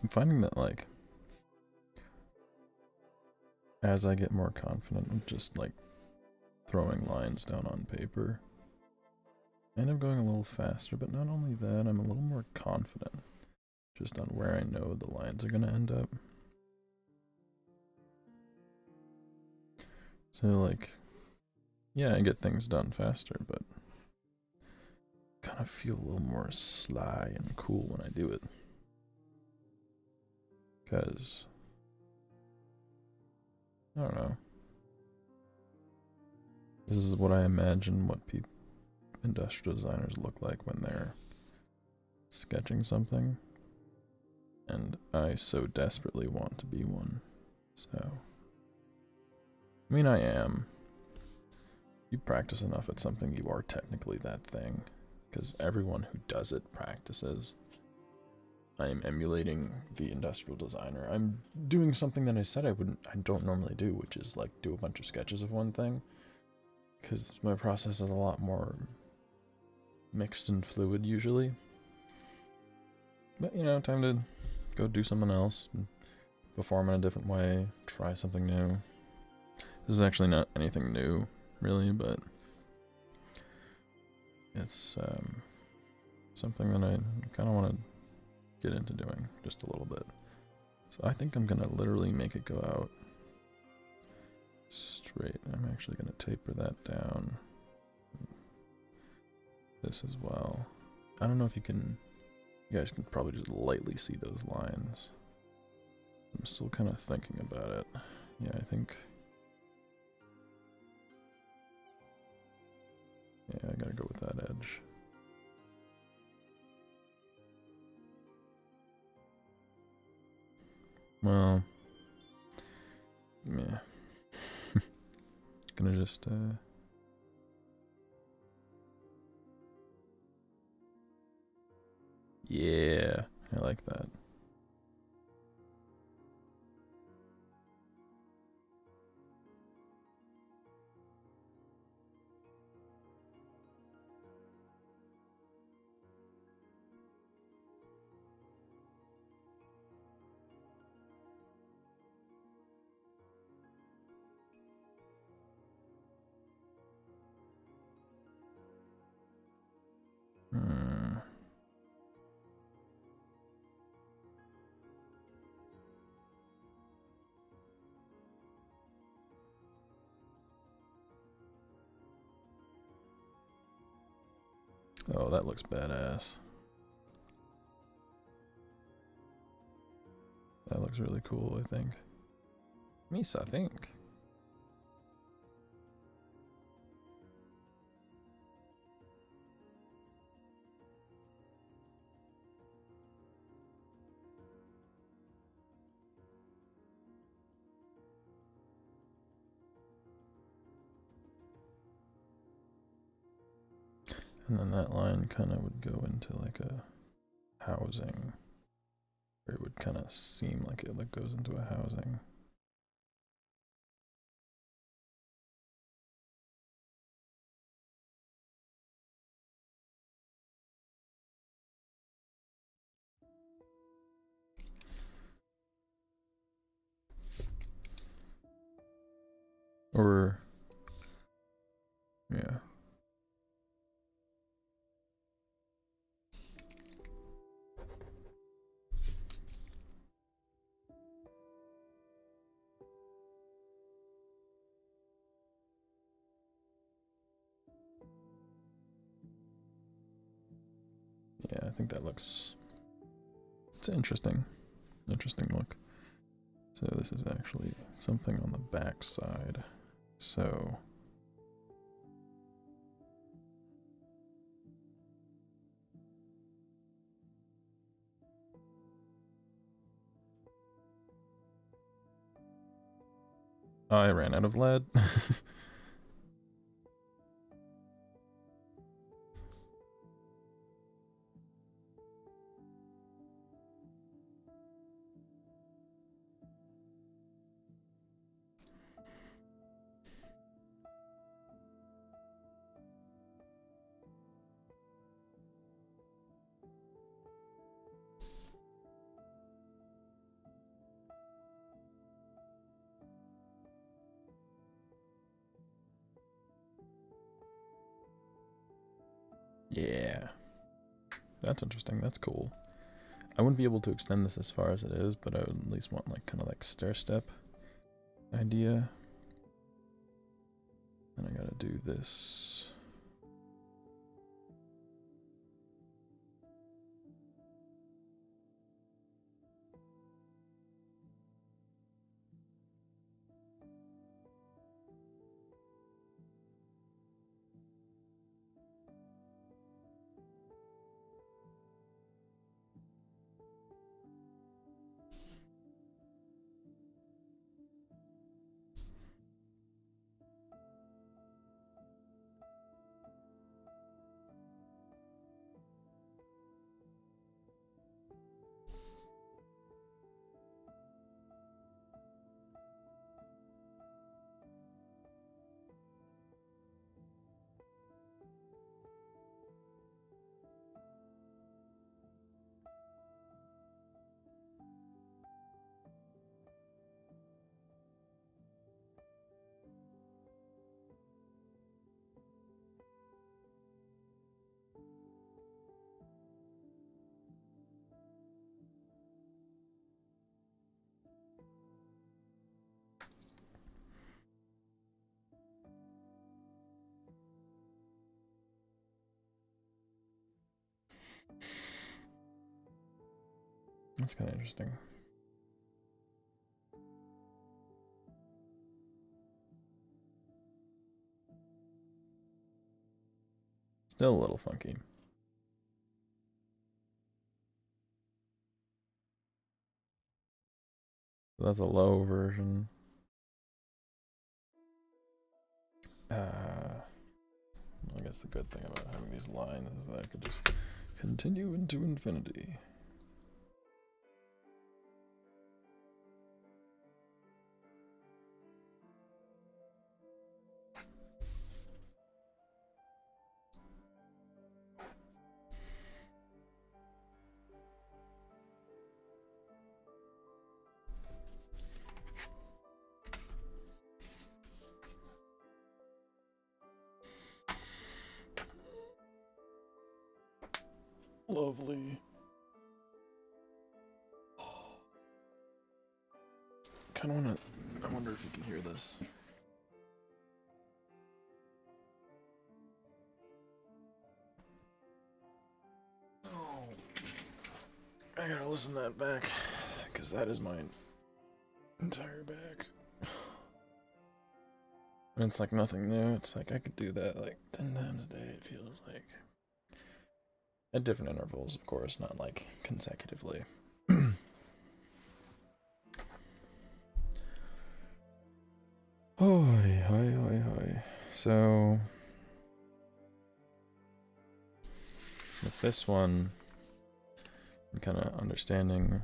I'm finding that, like, as I get more confident with just, like, throwing lines down on paper, I end up going a little faster, but not only that, I'm a little more confident just on where I know the lines are going to end up. So, like, yeah, I get things done faster, but kind of feel a little more sly and cool when I do it. Because, I don't know. This is what I imagine what industrial designers look like when they're sketching something. And I so desperately want to be one. So, I mean, I am. You practice enough at something, you are technically that thing. Because everyone who does it practices. I am emulating the industrial designer. I'm doing something that I said I don't normally do, which is like do a bunch of sketches of one thing. Because my process is a lot more mixed and fluid usually. But, you know, time to go do something else, perform in a different way, try something new. This is actually not anything new, really, but it's something that I kind of want to get into doing just a little bit. So I think I'm gonna literally make it go out straight. I'm actually gonna taper that down. This as well. I don't know if you guys can probably just lightly see those lines. I'm still kind of thinking about it. Yeah, I think. Yeah, I gotta go with that edge. Well, yeah. Gonna just, yeah, I like that. Oh, that looks badass. That looks really cool, I think. Misa, I think. And then that line kind of would go into like a housing. Or it would kind of seem like it goes into a housing. Or, yeah. Yeah, I think that looks, it's interesting. Interesting look. So this is actually something on the back side. So I ran out of lead. Yeah. That's interesting. That's cool. I wouldn't be able to extend this as far as it is, but I would at least want like kind of like stair step idea. And I gotta do this. That's kind of interesting. Still a little funky. So that's a low version. I guess the good thing about having these lines is that I could just continue into infinity. Lovely. Kind of want to. I wonder if you can hear this. I gotta listen to that back, because that is my entire back. And it's like nothing new. It's like I could do that like 10 times a day, it feels like. At different intervals, of course, not like consecutively. Hoi, hoi, hoi, hoi. So, with this one, I'm kind of understanding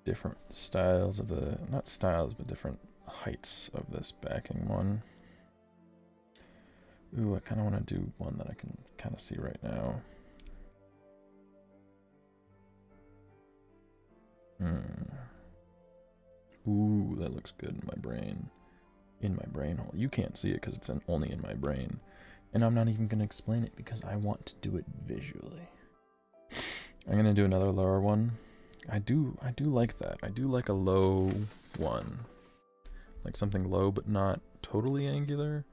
different styles of the, not styles, but different heights of this backing one. Ooh, I kind of want to do one that I can kind of see right now. Ooh, that looks good in my brain. In my brain hole. You can't see it because it's only in my brain. And I'm not even going to explain it because I want to do it visually. I'm going to do another lower one. I do like that. I do like a low one. Like something low but not totally angular.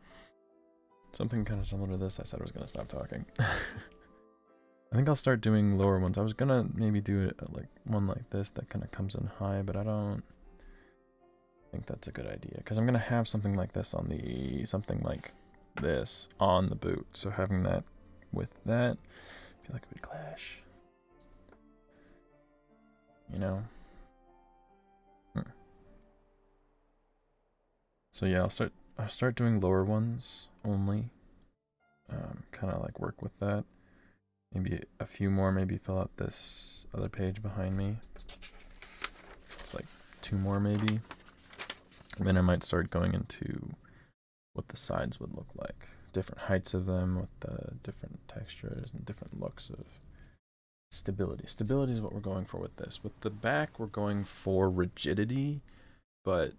Something kind of similar to this. I said I was going to stop talking. I think I'll start doing lower ones. I was going to maybe do it like one like this that kind of comes in high, but I don't think that's a good idea because I'm going to have something like this on the, something like this on the boot. So having that with that, I feel like it would clash. You know? So yeah, I'll start doing lower ones only. Kind of like work with that. Maybe a few more, maybe fill out this other page behind me. It's like 2 more maybe. And then I might start going into what the sides would look like. Different heights of them with the different textures and different looks of stability. Stability is what we're going for with this. With the back, we're going for rigidity, but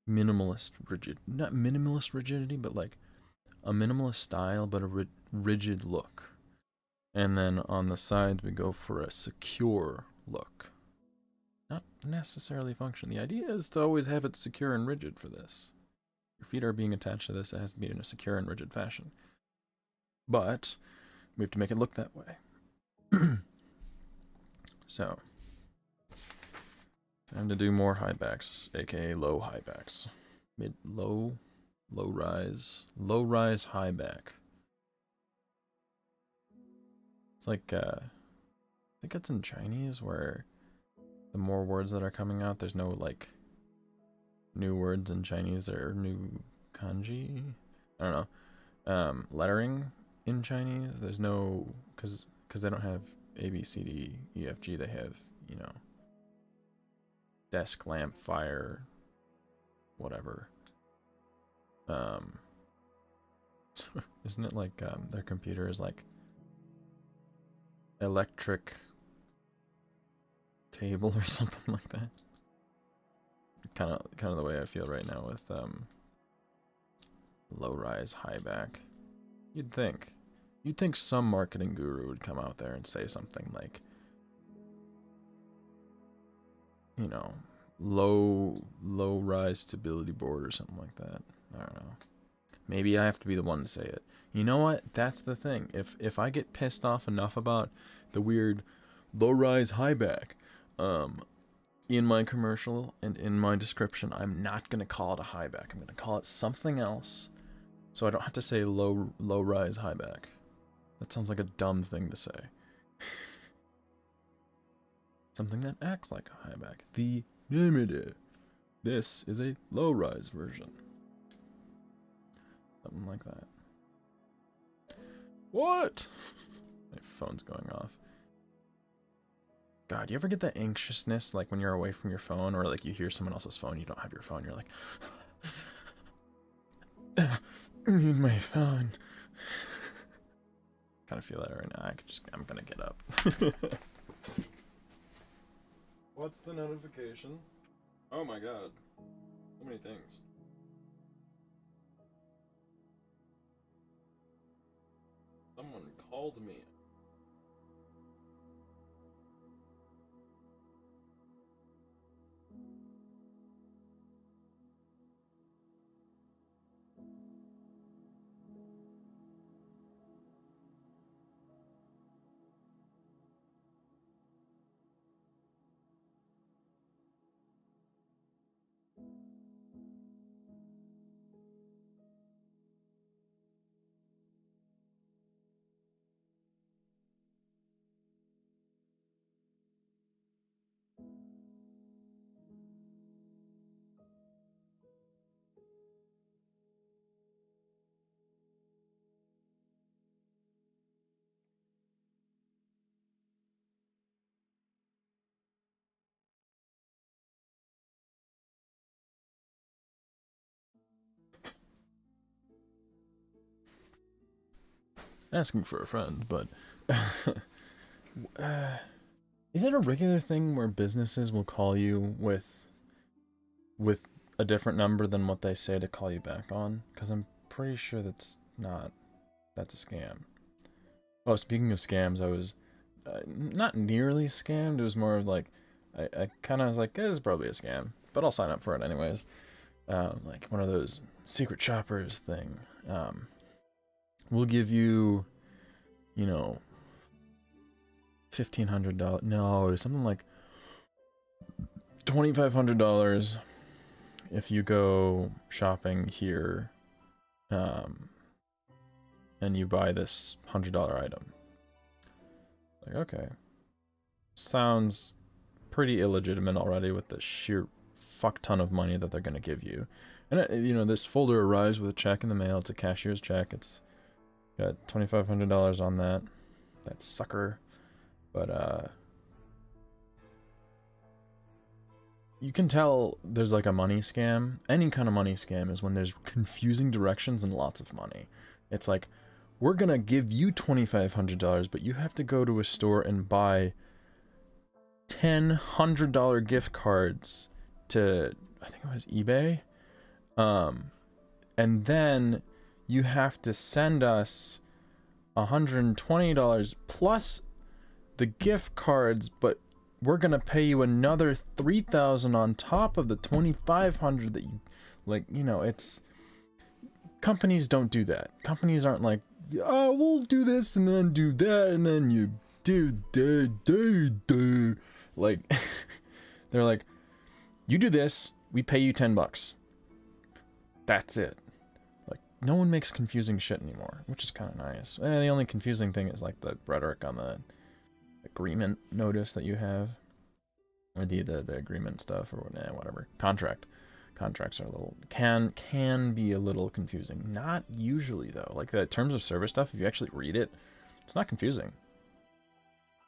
minimalist rigid. Not minimalist rigidity, but like a minimalist style, but a rigid look. And then on the sides, we go for a secure look. Not necessarily function. The idea is to always have it secure and rigid for this. Your feet are being attached to this, it has to be in a secure and rigid fashion. But we have to make it look that way. So, time to do more high backs, aka low high backs. Low rise high back. It's like, I think it's in Chinese where the more words that are coming out, there's no like new words in Chinese or new kanji. I don't know. Lettering in Chinese, there's no, because they don't have A, B, C, D, E, F, G. They have, you know, desk, lamp, fire, whatever. Isn't it like their computer is like electric table or something like that? Kind of the way I feel right now with low rise, high back. You'd think some marketing guru would come out there and say something like, you know, low rise stability board or something like that. I don't know. Maybe I have to be the one to say it. You know what? That's the thing. If I get pissed off enough about the weird low rise high back, in my commercial and in my description, I'm not gonna call it a high back. I'm gonna call it something else, so I don't have to say low rise high back. That sounds like a dumb thing to say. Something that acts like a high back. The limited. This is a low rise version. Something like that. What? My phone's going off. God, you ever get that anxiousness like when you're away from your phone or like you hear someone else's phone, you don't have your phone, you're like, I need my phone. Kind of feel that right now. I'm gonna get up. What's the notification? Oh my god. So many things. Someone called me. asking for a friend, but is it a regular thing where businesses will call you with a different number than what they say to call you back on? Because I'm pretty sure that's a scam. Oh, speaking of scams, I was not nearly scammed. It was more of like, I kind of was like, this is probably a scam, but I'll sign up for it anyways. Like one of those secret shoppers thing. We'll give you, you know, $1,500. No, it was something like $2,500 if you go shopping here, and you buy this $100 item. Like, okay, sounds pretty illegitimate already with the sheer fuck ton of money that they're gonna give you. And you know, this folder arrives with a check in the mail. It's a cashier's check. It's got $2,500 on that. That sucker. But you can tell there's like a money scam. Any kind of money scam is when there's confusing directions and lots of money. It's like, we're gonna give you $2,500, but you have to go to a store and buy 10 $100 gift cards to, I think it was eBay. And then you have to send us $120 plus the gift cards, but we're gonna pay you another $3,000 on top of the $2,500 that you, like, you know, it's, companies don't do that. Companies aren't like, oh, we'll do this and then do that and then you do. Like, they're like, you do this, we pay you $10. That's it. Like, no one makes confusing shit anymore, which is kind of nice. The only confusing thing is like the rhetoric on the agreement notice that you have, or the agreement stuff, or whatever. Contracts are a little, can be a little confusing. Not usually though. Like the terms of service stuff, if you actually read it, it's not confusing.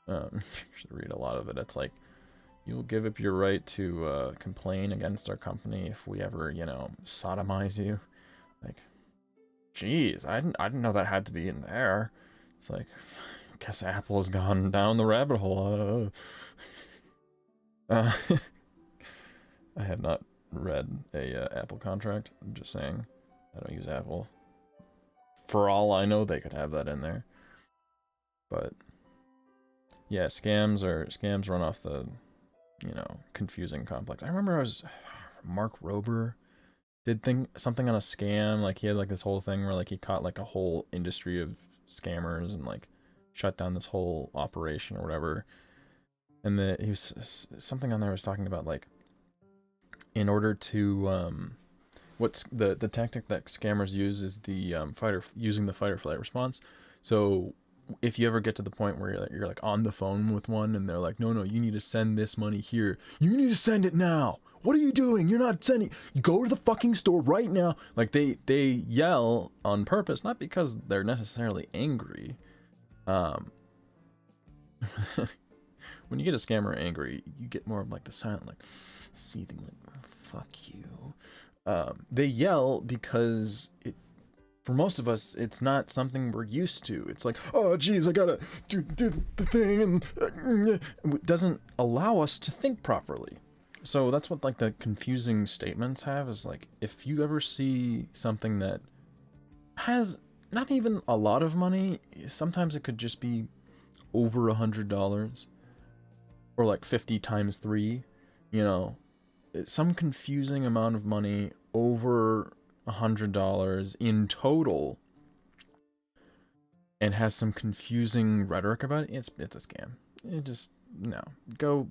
You should read a lot of it. It's like, you'll give up your right to complain against our company if we ever, you know, sodomize you. Like, geez, I didn't know that had to be in there. It's like, I guess Apple has gone down the rabbit hole. I have not read a Apple contract. I'm just saying, I don't use Apple. For all I know, they could have that in there. But yeah, scams run off the, you know, confusing complex. I remember Mark Rober did something on a scam. Like, he had like this whole thing where like he caught like a whole industry of scammers and like shut down this whole operation or whatever. And he was something on there was talking about like, in order to what's the tactic that scammers use is the using the fight or flight response. So if you ever get to the point where you're like on the phone with one and they're like, no, you need to send this money here. You need to send it now. What are you doing? You're not sending. Go to the fucking store right now. Like they yell on purpose, not because they're necessarily angry. When you get a scammer angry, you get more of like the silent, like seething, like fuck you. They yell because for most of us, it's not something we're used to. It's like, oh, geez, I gotta do the thing, and it doesn't allow us to think properly. So that's what like the confusing statements have, is like, if you ever see something that has not even a lot of money, sometimes it could just be over $100, or like 50 times 3, you know, some confusing amount of money over $100 in total, and has some confusing rhetoric about it. It's a scam. It just, no, go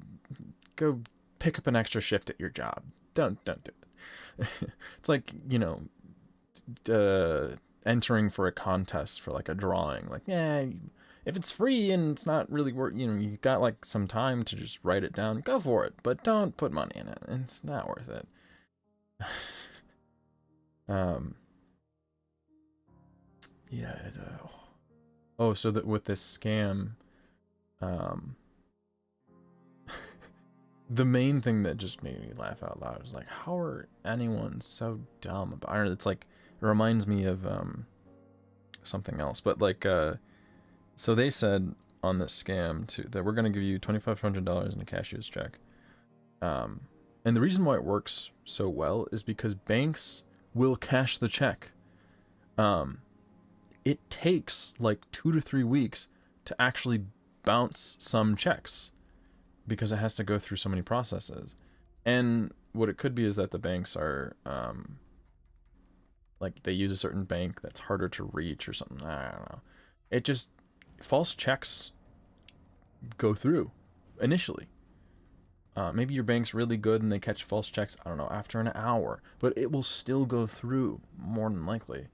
pick up an extra shift at your job. Don't do it. It's like, you know, entering for a contest for like a drawing. Like, yeah, if it's free and it's not really worth, you know, you got like some time to just write it down, go for it, but don't put money in it. It's not worth it. Yeah. Oh, so that with this scam, the main thing that just made me laugh out loud is like, how are anyone so dumb about it? It's like, it reminds me of something else. But like, so they said on this scam too that we're gonna give you $2,500 in a cashier's check. And the reason why it works so well is because banks will cash the check. It takes like 2 to 3 weeks to actually bounce some checks because it has to go through so many processes. And what it could be is that the banks are like they use a certain bank that's harder to reach or something. I don't know. It just, false checks go through initially. Maybe your bank's really good and they catch false checks, I don't know, after an hour, but it will still go through more than likely.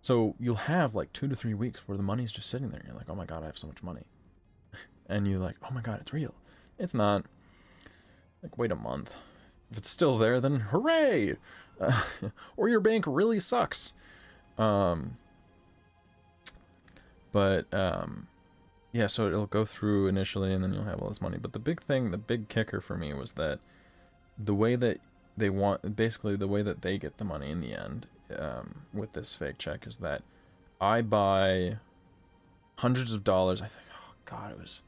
So you'll have like 2 to 3 weeks where the money's just sitting there. You're like, oh my God, I have so much money. And you're like, oh my God, it's real. It's not. Like, wait a month. If it's still there, then hooray! Or your bank really sucks. Yeah, so it'll go through initially and then you'll have all this money. But the big thing, the big kicker for me was that the way that they want, basically the way that they get the money in the end with this fake check is that I buy hundreds of dollars. I think, oh God, it was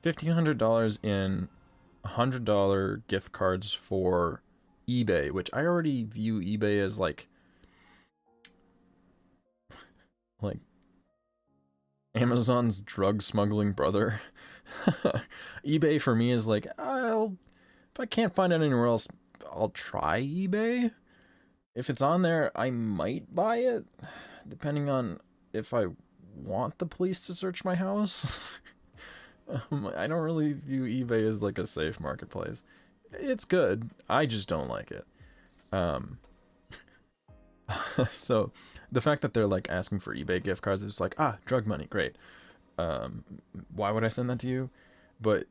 $1,500 in $100 gift cards for eBay, which I already view eBay as like Amazon's drug smuggling brother. eBay for me is like, if I can't find it anywhere else, I'll try eBay. If it's on there, I might buy it, depending on if I want the police to search my house. I don't really view eBay as like a safe marketplace. It's good, I just don't like it. So the fact that they're like asking for eBay gift cards is like, drug money, great. Why would I send that to you? But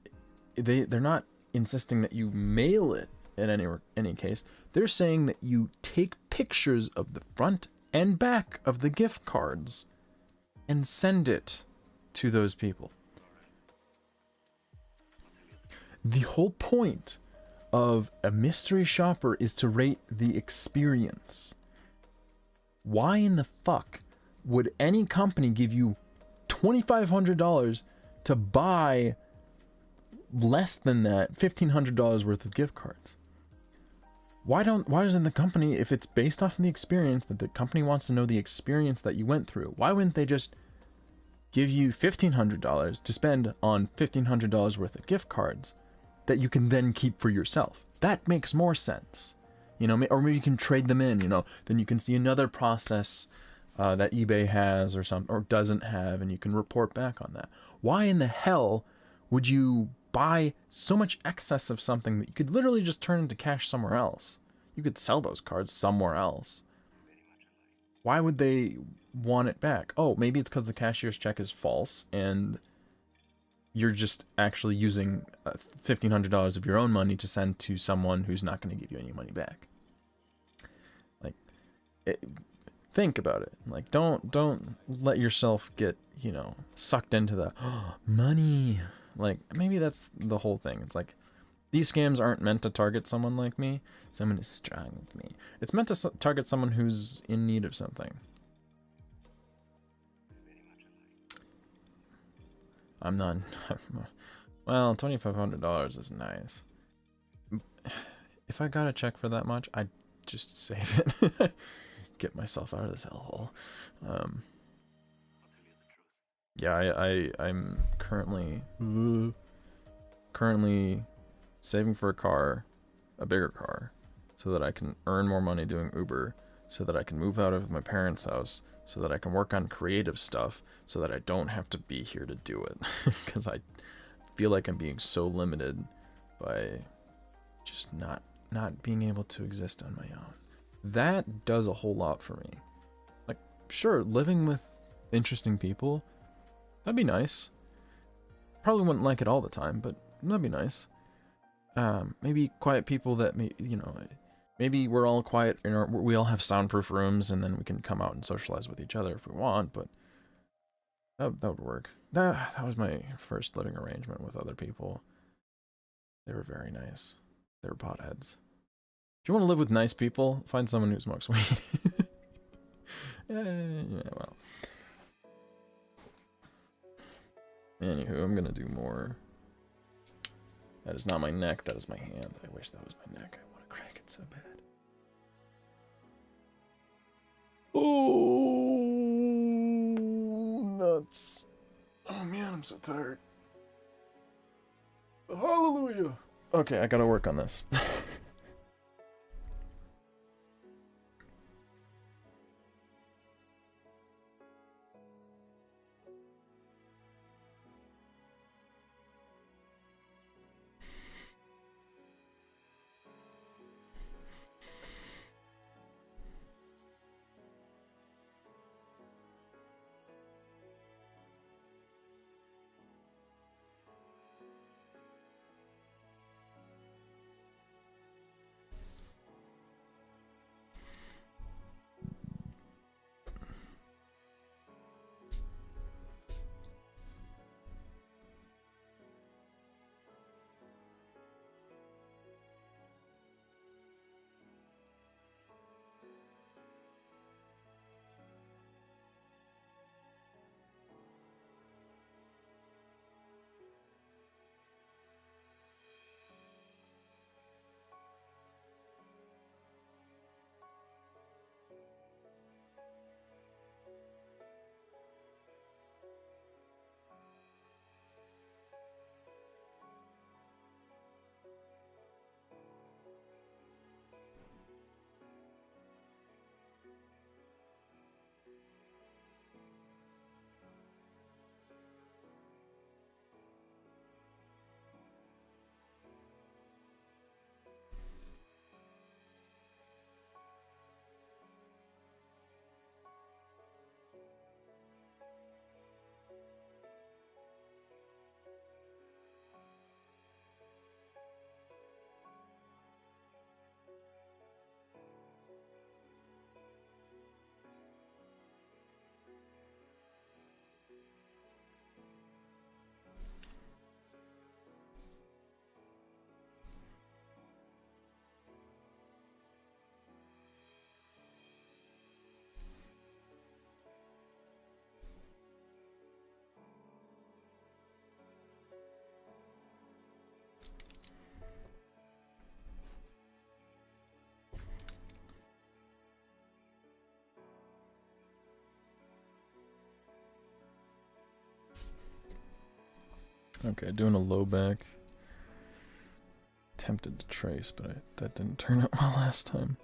they're not insisting that you mail it in any case. They're saying that you take pictures of the front and back of the gift cards and send it to those people. The whole point of a mystery shopper is to rate the experience. Why in the fuck would any company give you $2,500 to buy less than that, $1,500 worth of gift cards? Why doesn't the company, if it's based off of the experience, that the company wants to know the experience that you went through, why wouldn't they just give you $1,500 to spend on $1,500 worth of gift cards that you can then keep for yourself? That makes more sense. You know, or maybe you can trade them in, you know, then you can see another process that eBay has or doesn't have, and you can report back on that. Why in the hell would you buy so much excess of something that you could literally just turn into cash somewhere else? You could sell those cards somewhere else. Why would they want it back? Oh, maybe it's because the cashier's check is false and you're just actually using $1,500 of your own money to send to someone who's not going to give you any money back. Like, think about it. Like, don't let yourself get, you know, sucked into the money. Like, maybe that's the whole thing. It's like, these scams aren't meant to target someone like me. Someone is strong with me. It's meant to target someone who's in need of something. I'm not. Well, $2,500 is nice. If I got a check for that much, I'd just save it. Get myself out of this hellhole. Yeah, I'm currently saving for a car, a bigger car, so that I can earn more money doing Uber, so that I can move out of my parents' house, so that I can work on creative stuff, so that I don't have to be here to do it. Because I feel like I'm being so limited by just not being able to exist on my own. That does a whole lot for me. Like, sure, living with interesting people, that'd be nice. Probably wouldn't like it all the time, but that'd be nice. Maybe quiet people that, you know, maybe we're all quiet and we all have soundproof rooms, and then we can come out and socialize with each other if we want. But that would work. That was my first living arrangement with other people. They were very nice. They were potheads. If you want to live with nice people, find someone who smokes weed. Yeah, well. Anywho, I'm gonna do more. That is not my neck, that is my hand. I wish that was my neck. I want to crack it so bad. Oh, nuts. Oh man, I'm so tired. Hallelujah. Okay, I gotta work on this. Okay, doing a low back. Tempted to trace, but that didn't turn out well last time.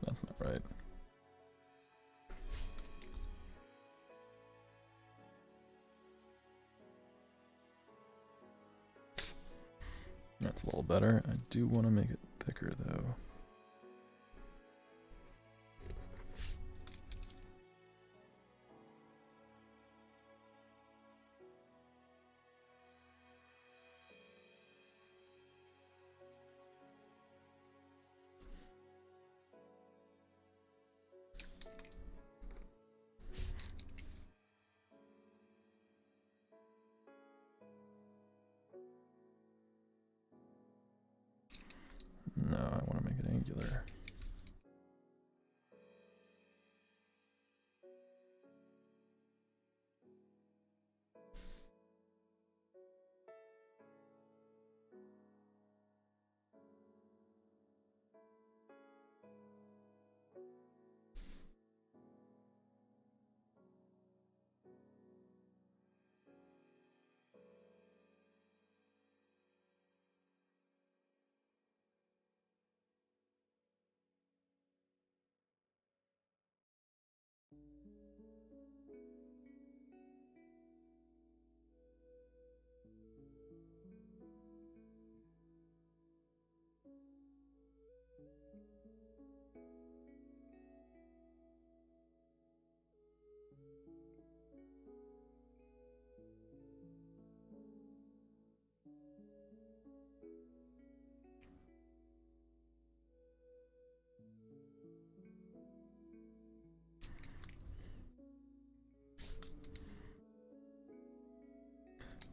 That's not right. That's a little better. I do want to make it thicker though. No, I want to make it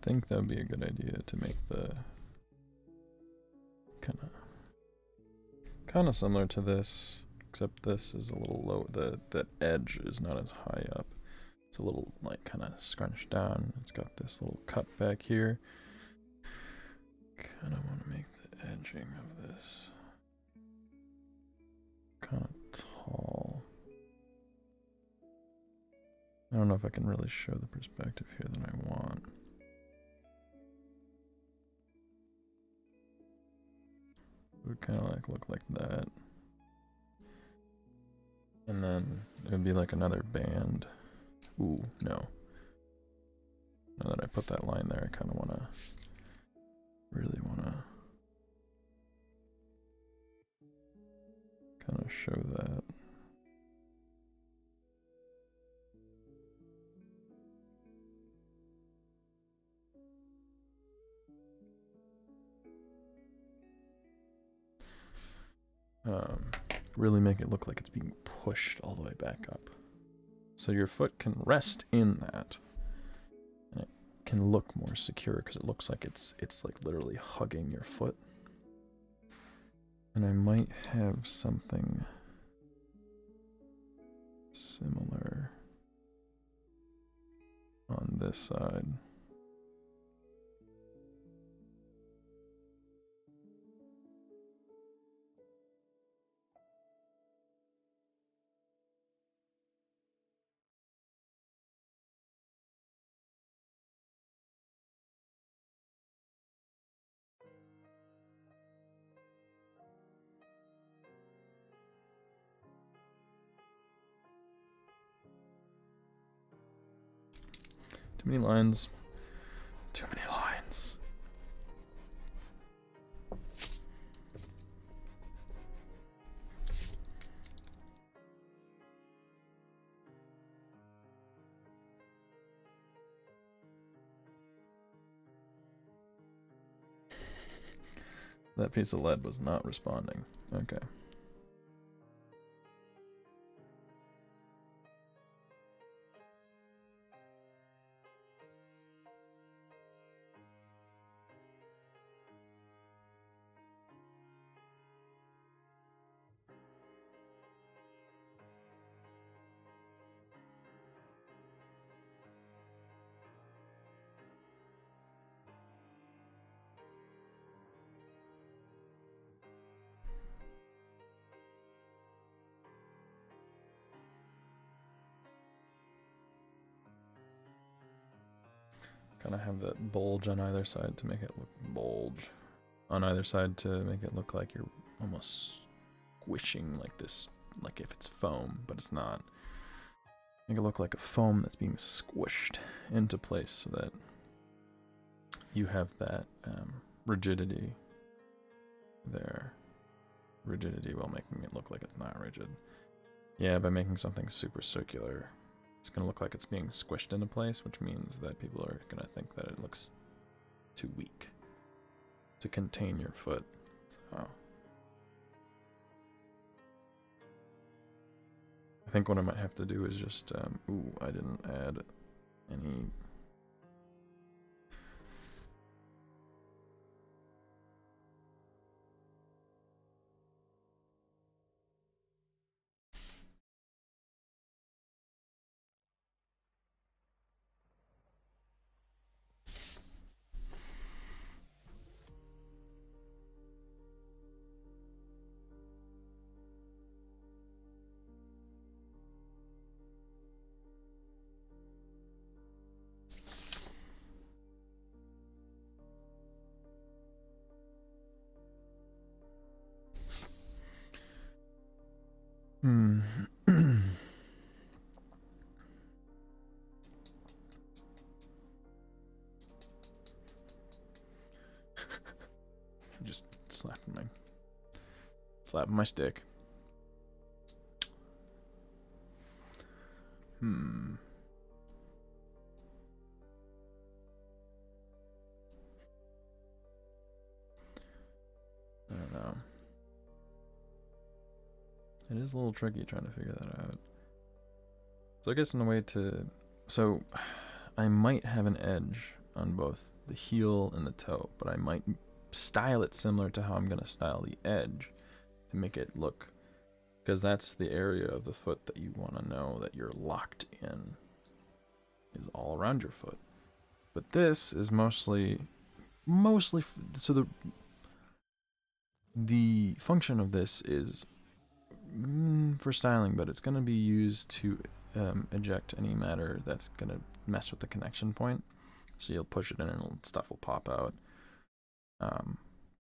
think that would be a good idea to make the kind of similar to this, except this is a little low. The edge is not as high up. It's a little like kind of scrunched down. It's got this little cut back here. Kind of want to make the edging of this kind of tall. I don't know if I can really show the perspective here that I want. It would kind of like look like that. And then it would be like another band. Ooh, no. Now that I put that line there, I kind of want to, really want to kind of show that. Really make it look like it's being pushed all the way back up. So your foot can rest in that. And it can look more secure because it looks like it's like literally hugging your foot. And I might have something similar on this side. Too many lines. Too many lines. That piece of lead was not responding. Okay. Kind of have that bulge on either side to make it look on either side to make it look like you're almost squishing like this, like if it's foam, but it's not. Make it look like a foam that's being squished into place so that you have that rigidity there. Rigidity while making it look like it's not rigid. Yeah, by making something super circular, it's going to look like it's being squished into place, which means that people are going to think that it looks too weak to contain your foot. So I think what I might have to do is just, ooh, I didn't add any. Just slapping my stick. I don't know. It is a little tricky trying to figure that out. So I guess in a way to... So I might have an edge on both the heel and the toe, but I might style it similar to how I'm going to style the edge to make it look, because that's the area of the foot that you want to know that you're locked in, is all around your foot. But this is mostly so the function of this is for styling, but it's going to be used to eject any matter that's going to mess with the connection point. So you'll push it in and stuff will pop out.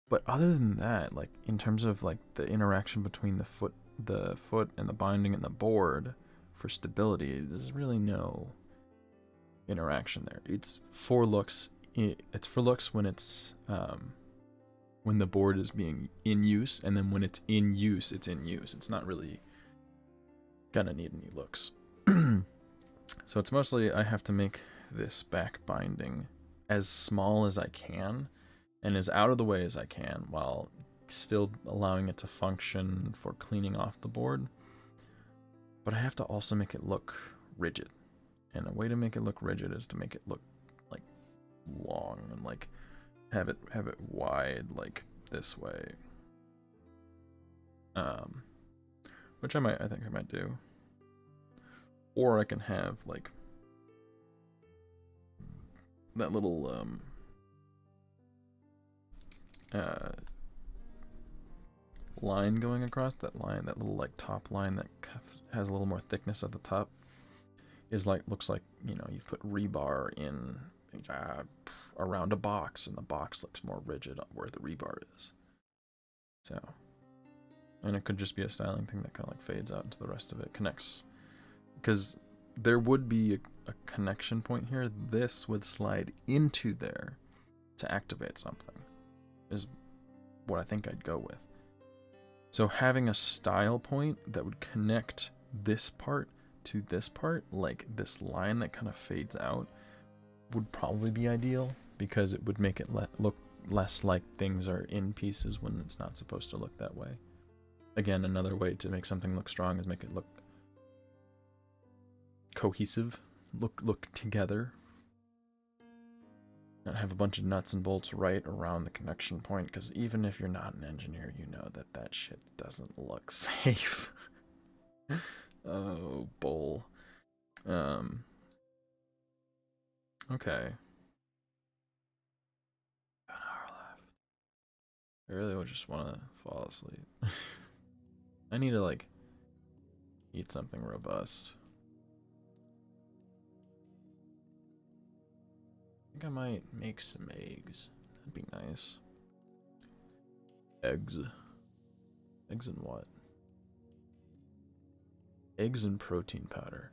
But other than that, like in terms of like the interaction between the foot and the binding and the board for stability, there's really no interaction there. It's for looks. It's for looks when it's when the board is being in use, and then when it's in use, it's in use. It's not really gonna need any looks. So it's mostly I have to make this back binding as small as I can and as out of the way as I can while still allowing it to function for cleaning off the board. But I have to also make it look rigid. And a way to make it look rigid is to make it look like long and like have it wide like this way. Which I think I might do. Or I can have like that little line going across, that little like top line that has a little more thickness at the top, is like, looks like, you know, you've put rebar in around a box, and the box looks more rigid where the rebar is. So, and it could just be a styling thing that kind of like fades out into the rest of it, connects, because there would be a connection point here. This would slide into there to activate something, is what I think I'd go with. So having a style point that would connect this part to this part, like this line that kind of fades out, would probably be ideal, because it would make it look less like things are in pieces when it's not supposed to look that way. Again, another way to make something look strong is make it look cohesive, look together, not have a bunch of nuts and bolts right around the connection point, because even if you're not an engineer, you know that that shit doesn't look safe. Oh, bull. Okay. An hour left. I really would just want to fall asleep. I need to, like, eat something robust. I think I might make some eggs. That'd be nice. Eggs. Eggs and what? Eggs and protein powder.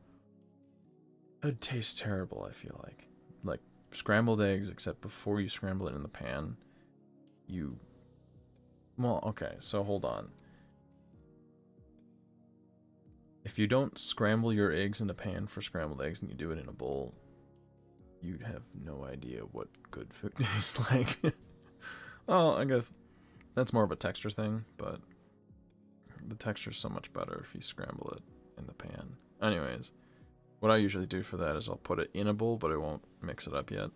It would taste terrible, I feel like. Like scrambled eggs, except before you scramble it in the pan, you... Well, okay, so hold on. If you don't scramble your eggs in the pan for scrambled eggs and you do it in a bowl, you'd have no idea what good food tastes like. Well, I guess that's more of a texture thing, but the texture's so much better if you scramble it in the pan. Anyways, what I usually do for that is I'll put it in a bowl, but I won't mix it up yet.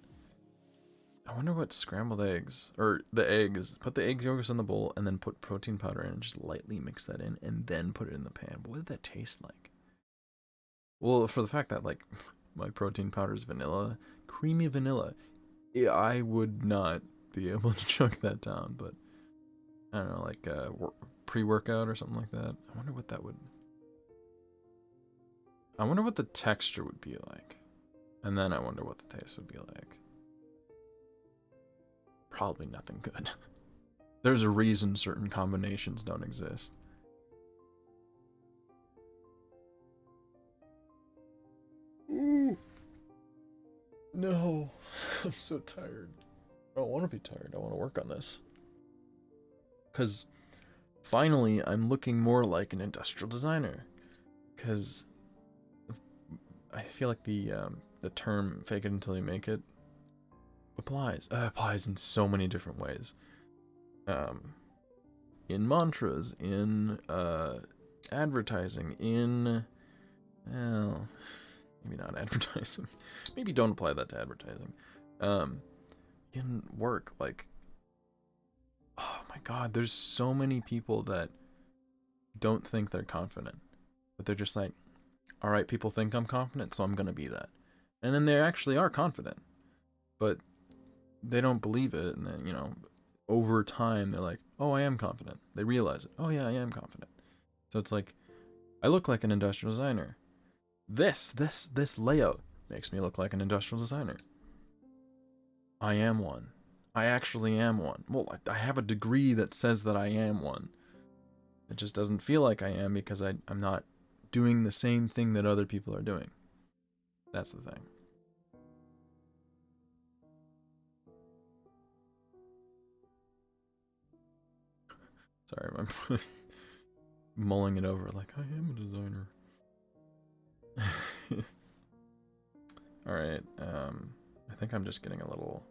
I wonder what scrambled eggs, or the eggs, put the egg yolks in the bowl and then put protein powder in and just lightly mix that in and then put it in the pan. What would that taste like? Well, for the fact that, like, my protein powder is vanilla, creamy vanilla, I would not be able to chug that down, but I don't know, like pre-workout or something like that. I wonder what that would... I wonder what the texture would be like. And then I wonder what the taste would be like. Probably nothing good. There's a reason certain combinations don't exist. Ooh. No. I'm so tired. I don't want to be tired. I want to work on this. Because finally, I'm looking more like an industrial designer. Because I feel like the term "fake it until you make it" applies. Applies in so many different ways. In mantras, in advertising, in... Well, maybe not advertising. Maybe don't apply that to advertising. in work, like, oh my god, there's so many people that don't think they're confident, but they're just like, all right, people think I'm confident, so I'm gonna be that. And then they actually are confident, but they don't believe it. And then, over time, they're like, oh, I am confident. They realize it. Oh, yeah, I am confident. So it's like, I look like an industrial designer. This layout makes me look like an industrial designer. I am one. I actually am one. Well, I have a degree that says that I am one. It just doesn't feel like I am because I'm not doing the same thing that other people are doing. That's the thing. Sorry, I'm mulling it over like, I am a designer. Alright, I think I'm just getting a little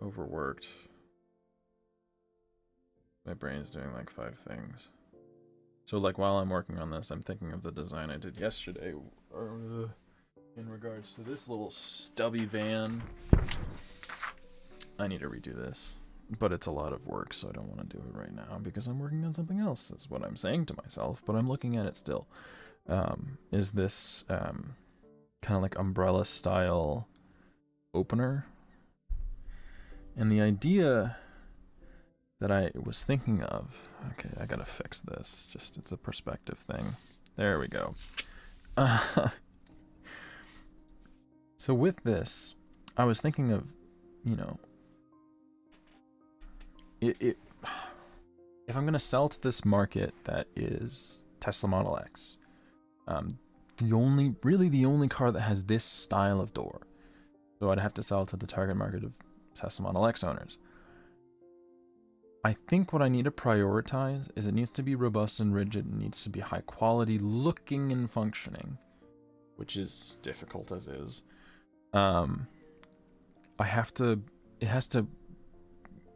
overworked. My brain's doing like 5 things. So like while I'm working on this, I'm thinking of the design I did yesterday in regards to this little stubby van. I need to redo this, but it's a lot of work, so I don't want to do it right now because I'm working on something else. That's what I'm saying to myself, but I'm looking at it still. Is this kind of like umbrella style opener? And the idea that I was thinking of, okay, I gotta fix this, just it's a perspective thing. There we go. So with this, I was thinking of, if I'm gonna sell to this market that is Tesla Model X, the only car that has this style of door, so I'd have to sell to the target market of Tesla Model X owners. I think what I need to prioritize is it needs to be robust and rigid, it needs to be high quality looking and functioning, which is difficult as is. It has to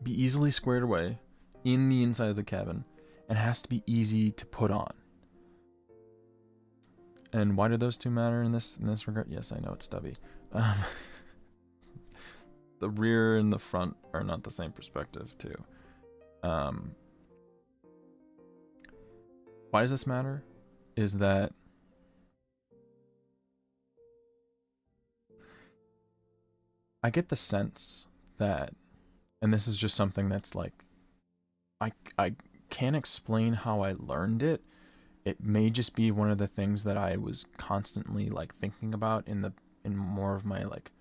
be easily squared away in the inside of the cabin, and it has to be easy to put on. And why do those two matter in this regard? Yes, I know it's stubby. The rear and the front are not the same perspective too. Why does this matter? Is that I get the sense that, and this is just something that's like, I can't explain how I learned it. It may just be one of the things that I was constantly like thinking about in more of my like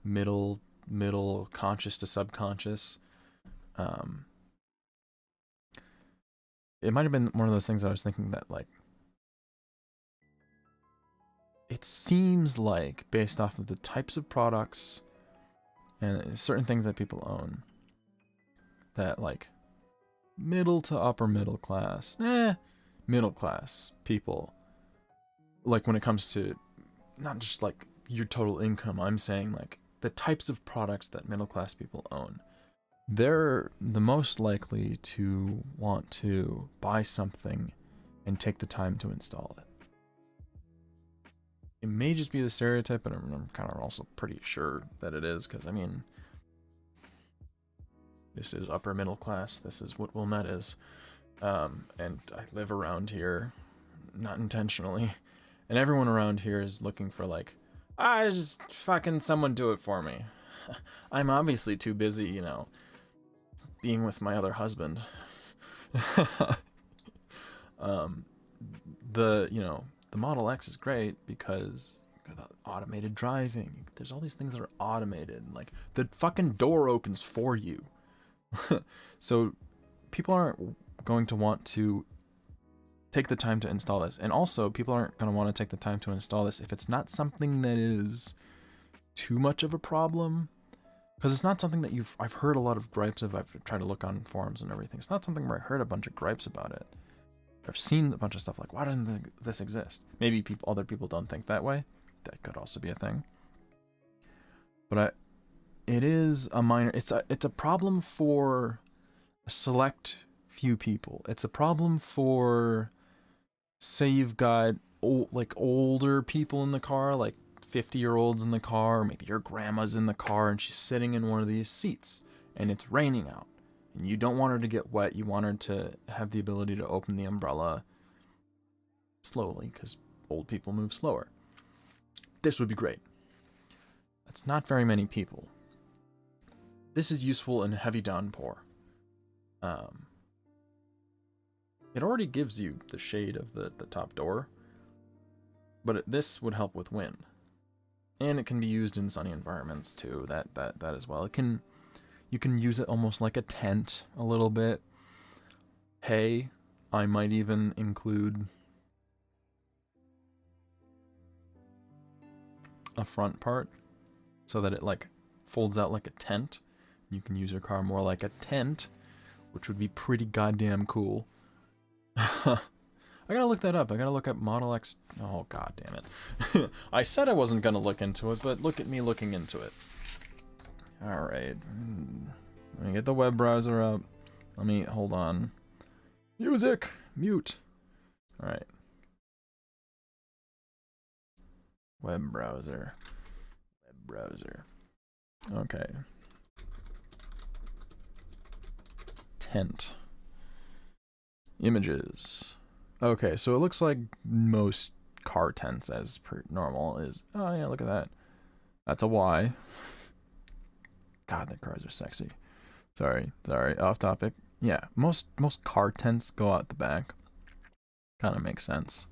middle conscious to subconscious. It might have been one of those things that I was thinking that like, it seems like based off of the types of products and certain things that people own, that like middle to upper middle class people, like when it comes to not just like your total income, I'm saying like the types of products that middle class people own, they're the most likely to want to buy something and take the time to install it. It may just be the stereotype, but I'm kind of also pretty sure that it is, because I mean, this is upper middle class. This is what Wilmette is. And I live around here, not intentionally. And everyone around here is looking for like, just fucking someone do it for me. I'm obviously too busy, being with my other husband. The Model X is great because the automated driving. There's all these things that are automated. Like the fucking door opens for you. So people aren't going to want to take the time to install this. And also people aren't going to want to take the time to install this if it's not something that is too much of a problem. Because it's not something that I've heard a lot of gripes of. I've tried to look on forums and everything. It's not something where I heard a bunch of gripes about it. I've seen a bunch of stuff like, why doesn't this exist? Maybe other people don't think that way. That could also be a thing. But it is a minor. It's a problem for a select few people. It's a problem for, say you've got older people in the car, like 50-year-olds in the car, maybe your grandma's in the car and she's sitting in one of these seats and it's raining out. And you don't want her to get wet. You want her to have the ability to open the umbrella slowly, because old people move slower. This would be great. That's not very many people. This is useful in heavy downpour. It already gives you the shade of the top door, but this would help with wind. And it can be used in sunny environments too, that as well. You can use it almost like a tent a little bit. Hey, I might even include a front part so that it like folds out like a tent. You can use your car more like a tent, which would be pretty goddamn cool. I gotta look that up. I gotta look up Model X. Oh, god damn it. I said I wasn't gonna look into it, but look at me looking into it. Alright. Let me get the web browser up. Let me, hold on. Music! Mute. Alright. Web browser. Web browser. Okay. Tent. Images. Okay, so it looks like most car tents as per normal is... Oh yeah, look at that. That's a Y. God, the cars are sexy. Sorry, off topic. Yeah, most car tents go out the back. Kind of makes sense.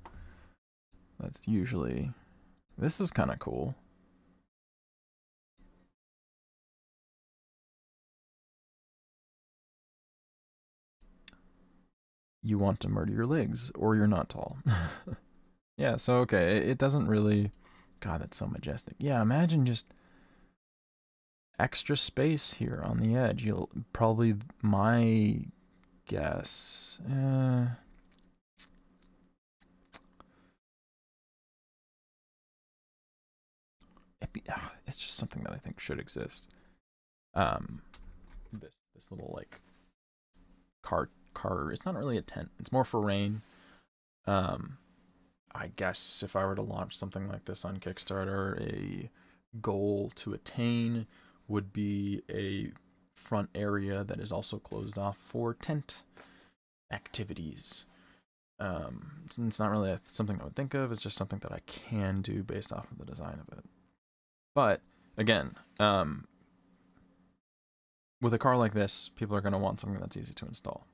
That's usually... This is kind of cool. You want to murder your legs, or you're not tall. Yeah, so okay, it doesn't really... God, that's so majestic. Yeah, imagine just extra space here on the edge. You'll probably, my guess... it's just something that I think should exist. This little, like, car, it's not really a tent. It's more for rain. I guess if I were to launch something like this on Kickstarter, a goal to attain would be a front area that is also closed off for tent activities. It's not really something I would think of. It's just something that I can do based off of the design of it. But again, with a car like this, people are going to want something that's easy to install.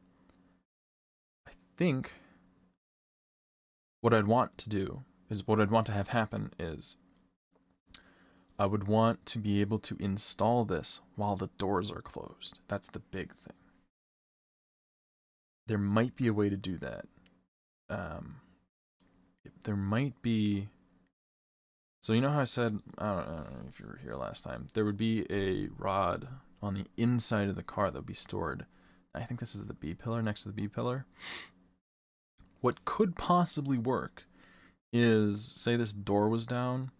I think what I'd want to do is, what I'd want to have happen is, I would want to be able to install this while the doors are closed. That's the big thing. There might be a way to do that. There might be... So you know how I said, I don't know if you were here last time, there would be a rod on the inside of the car that would be stored. I think this is the B pillar, next to the B pillar. What could possibly work is, say this door was down.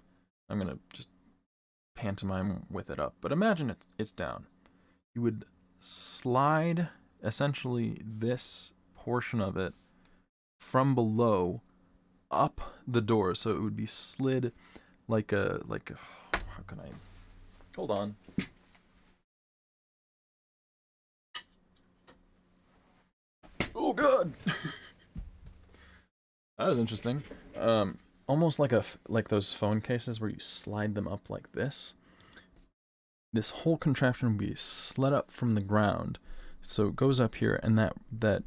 I'm going to just pantomime with it up, but imagine it's down. You would slide essentially this portion of it from below up the door, so it would be slid like a how can I, hold on. Oh god. That was interesting. Almost like those phone cases where you slide them up like this. This whole contraption would be slid up from the ground, so it goes up here, and that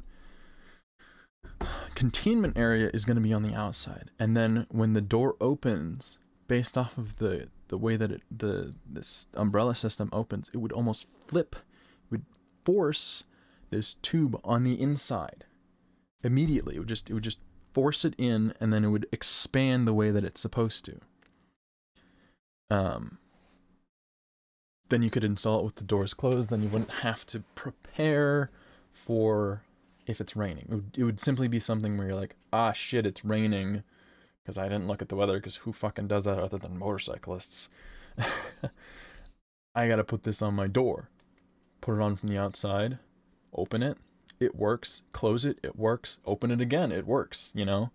containment area is going to be on the outside. And then when the door opens, based off of the way that this umbrella system opens, it would almost flip. It would force this tube on the inside immediately. It would just force it in, and then it would expand the way that it's supposed to. Then you could install it with the doors closed. Then you wouldn't have to prepare for if it's raining. It would simply be something where you're like, ah shit, it's raining, because I didn't look at the weather, because who fucking does that other than motorcyclists? I gotta put this on my door. Put it on from the outside, open it, it works, close it, it works, open it again, it works, you know?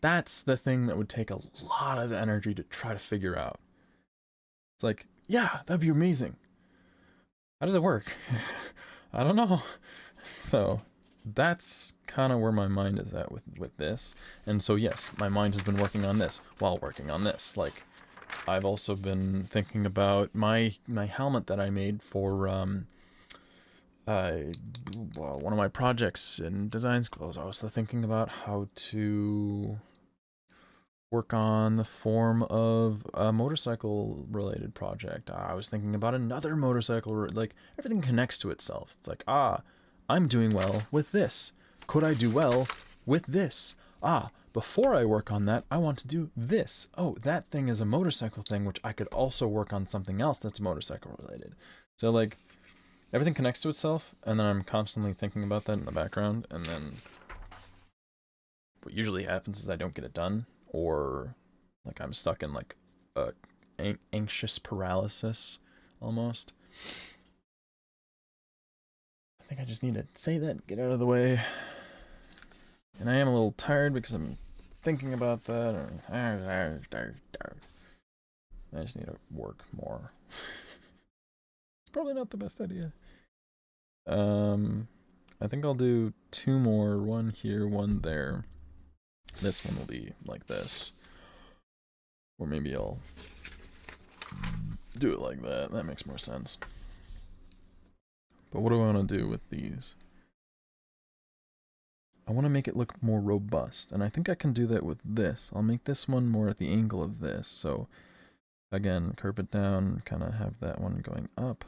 That's the thing that would take a lot of energy to try to figure out. It's like, yeah, that'd be amazing. How does it work? I don't know. So that's kind of where my mind is at with this. And so yes, my mind has been working on this while working on this. Like, I've also been thinking about my helmet that I made for one of my projects in design school. I was also thinking about how to work on the form of a motorcycle related project. I was thinking about another motorcycle, like everything connects to itself. It's like, I'm doing well with this. Could I do well with this? Before I work on that, I want to do this. Oh, that thing is a motorcycle thing, which I could also work on something else that's motorcycle related. So like everything connects to itself, and then I'm constantly thinking about that in the background, and then what usually happens is I don't get it done, or like I'm stuck in like a anxious paralysis almost. I think I just need to say that, get out of the way. And I am a little tired because I'm thinking about that. I just need to work more. It's probably not the best idea. I think I'll do 2 more, 1 here, 1 there. This one will be like this. Or maybe I'll do it like that. That makes more sense. But what do I want to do with these? I want to make it look more robust, and I think I can do that with this. I'll make this one more at the angle of this, so again, curve it down, kind of have that one going up.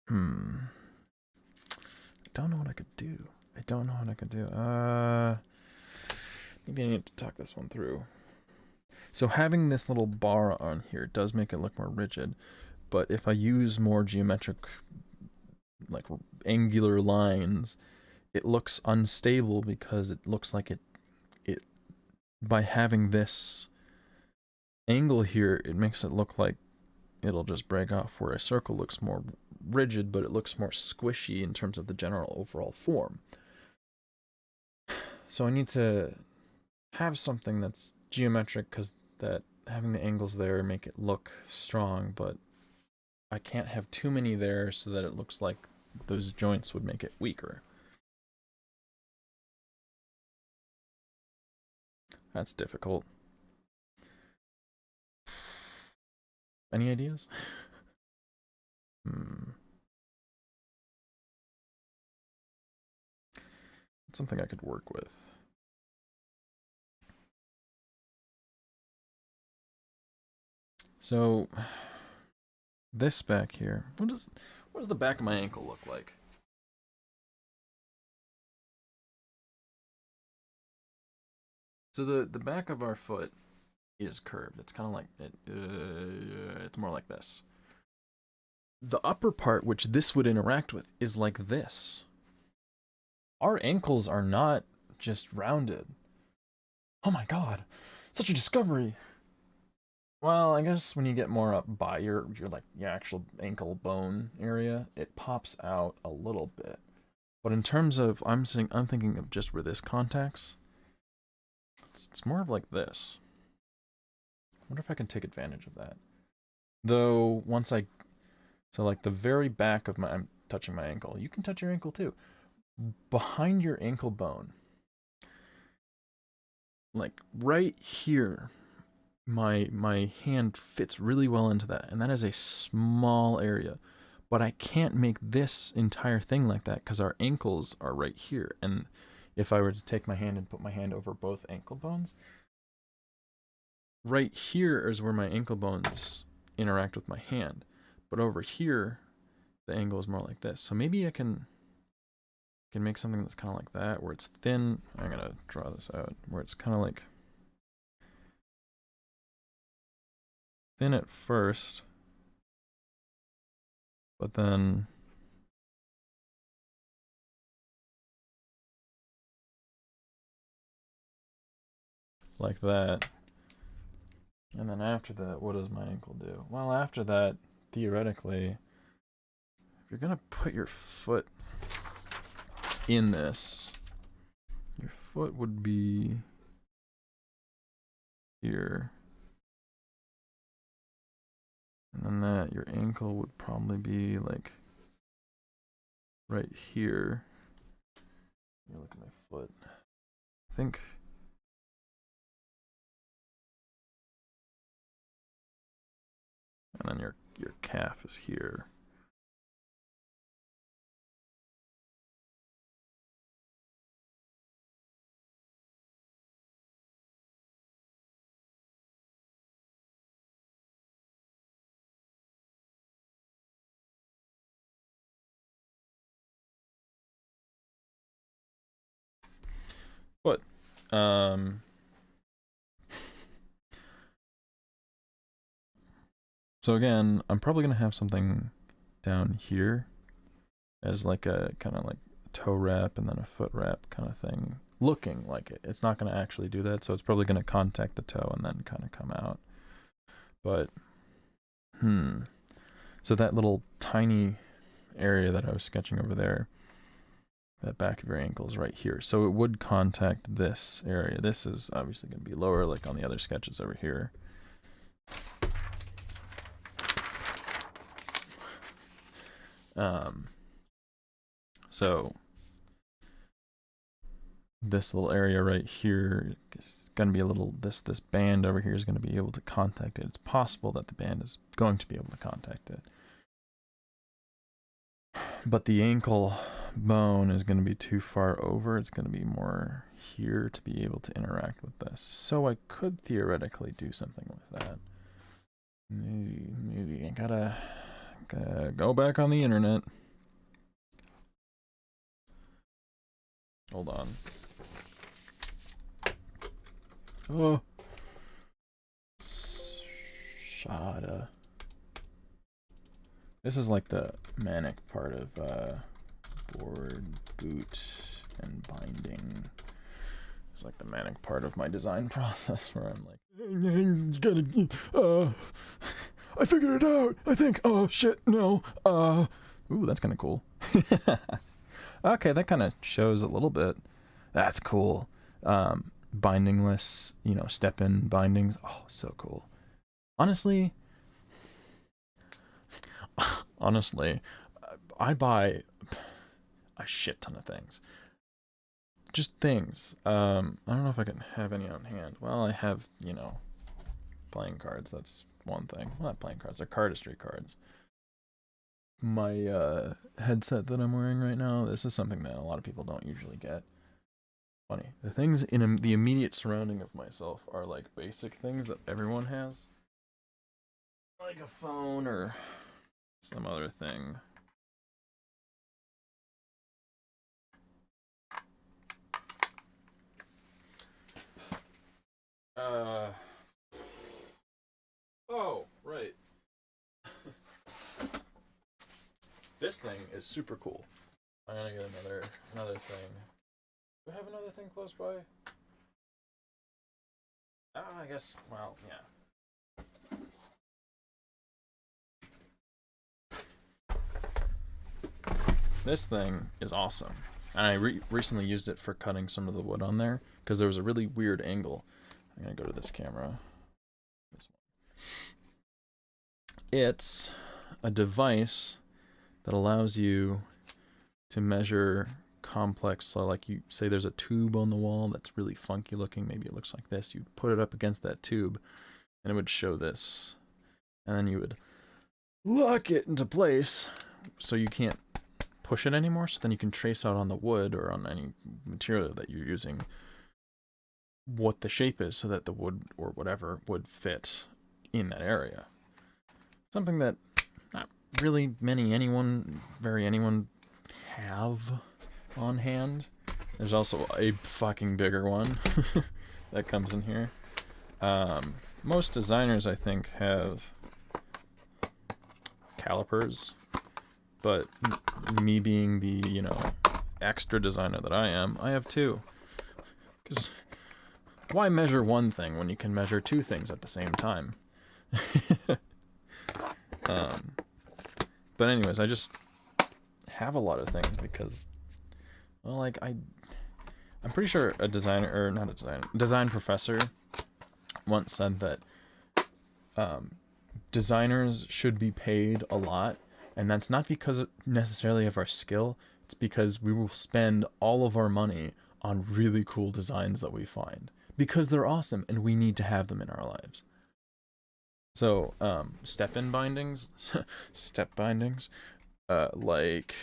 I don't know what I could do. Maybe I need to talk this one through. So having this little bar on here does make it look more rigid, but if I use more geometric, like angular lines, it looks unstable because it looks like it by having this angle here, it makes it look like it'll just break off, where a circle looks more rigid, but it looks more squishy in terms of the general overall form. So I need to have something that's geometric, because that having the angles there make it look strong, but I can't have too many there so that it looks like those joints would make it weaker. That's difficult. Any ideas? It's something I could work with. So this back here, what does the back of my ankle look like? So the back of our foot is curved. It's kind of like it's more like this. The upper part, which this would interact with, is like this. Our ankles are not just rounded. Oh my god, such a discovery. Well, I guess when you get more up by your like your actual ankle bone area, it pops out a little bit. But in terms of I'm thinking of just where this contacts. It's more of like this. I wonder if I can take advantage of that. Though so like the very back of I'm touching my ankle. You can touch your ankle too. Behind your ankle bone, like right here, my hand fits really well into that, and that is a small area. But I can't make this entire thing like that because our ankles are right here. And if I were to take my hand and put my hand over both ankle bones, right here is where my ankle bones interact with my hand. But over here, the angle is more like this. So maybe I can make something that's kind of like that, where it's thin. I'm going to draw this out, where it's kind of like thin at first, but then like that. And then after that, what does my ankle do? Well, after that, theoretically, if you're going to put your foot in this, your foot would be here. And then that, your ankle would probably be like right here. Let me look at my foot. I think. And then your calf is here. But so again, I'm probably gonna have something down here as like a kind of like toe wrap and then a foot wrap kind of thing, looking like it. It's not gonna actually do that, so it's probably gonna contact the toe and then kind of come out. But so that little tiny area that I was sketching over there, that back of your ankle is right here. So it would contact this area. This is obviously going to be lower, like on the other sketches over here. So this little area right here is going to be a little, this band over here is going to be able to contact it. It's possible that the band is going to be able to contact it. But the ankle bone is going to be too far over. It's going to be more here to be able to interact with this. So I could theoretically do something with that. Maybe I gotta go back on the internet. Hold on. Oh. Shada. This is like the manic part of board, boot, and binding. It's like the manic part of my design process where I'm like, I figured it out, I think. Oh shit, no. Ooh, that's kind of cool. Okay, that kind of shows a little bit. That's cool. Bindingless, you know, step-in bindings. Oh, so cool. Honestly, I buy a shit ton of things. Just things. I don't know if I can have any on hand. Well, I have, you know, playing cards. That's one thing. Well, not playing cards. They're cardistry cards. My headset that I'm wearing right now, this is something that a lot of people don't usually get. Funny. The things in the immediate surrounding of myself are like basic things that everyone has. Like a phone or some other thing. Oh, right. This thing is super cool. I'm gonna get another thing. Do I have another thing close by? I guess, well, yeah. This thing is awesome. And I recently used it for cutting some of the wood on there because there was a really weird angle. I'm gonna go to this camera. This one. It's a device that allows you to measure complex, so like you say there's a tube on the wall that's really funky looking, maybe it looks like this, you put it up against that tube and it would show this, and then you would lock it into place so you can't push it anymore, so then you can trace out on the wood or on any material that you're using what the shape is so that the wood or whatever would fit in that area. Something that not really anyone have on hand. There's also a fucking bigger one that comes in here. Most designers, I think, have calipers, but me being the, you know, extra designer that I am, I have two. Because why measure one thing when you can measure two things at the same time? But anyways, I just have a lot of things because, well, like, I'm pretty sure a designer, or not a designer, design professor once said that designers should be paid a lot, and that's not because necessarily of our skill. It's because we will spend all of our money on really cool designs that we find because they're awesome and we need to have them in our lives. So, step-in bindings, step bindings, like,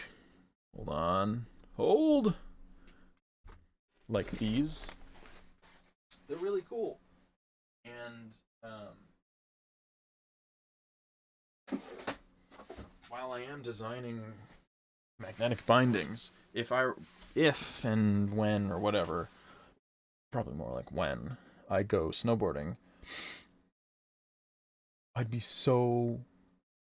hold, like these. They're really cool, and while I am designing magnetic bindings, if and when or whatever, probably more like when I go snowboarding, I'd be so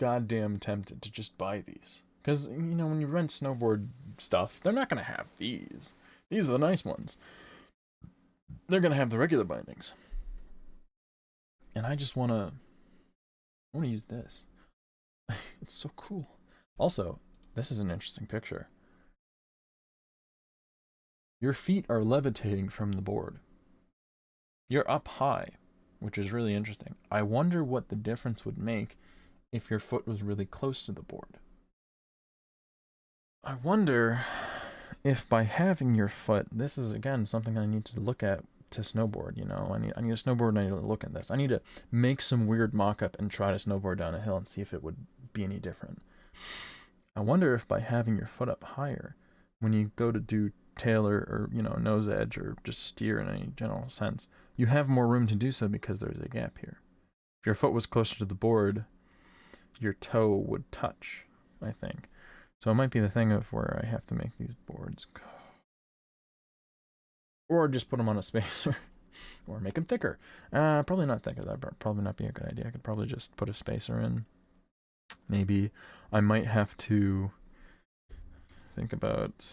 goddamn tempted to just buy these. Because, you know, when you rent snowboard stuff, they're not going to have these. These are the nice ones. They're going to have the regular bindings. And I just want to use this. It's so cool. Also, this is an interesting picture. Your feet are levitating from the board. You're up high, which is really interesting. I wonder what the difference would make if your foot was really close to the board. I wonder if by having your foot, this is again something I need to look at to snowboard, you know. I need a snowboard and I need to look at this. I need to make some weird mock-up and try to snowboard down a hill and see if it would be any different. I wonder if by having your foot up higher, when you go to do tail or, you know, nose edge or just steer in any general sense, you have more room to do so because there's a gap here. If your foot was closer to the board, your toe would touch, I think. So it might be the thing of where I have to make these boards. Or just put them on a spacer. Or make them thicker. Probably not thicker. That would probably not be a good idea. I could probably just put a spacer in. Maybe I might have to think about...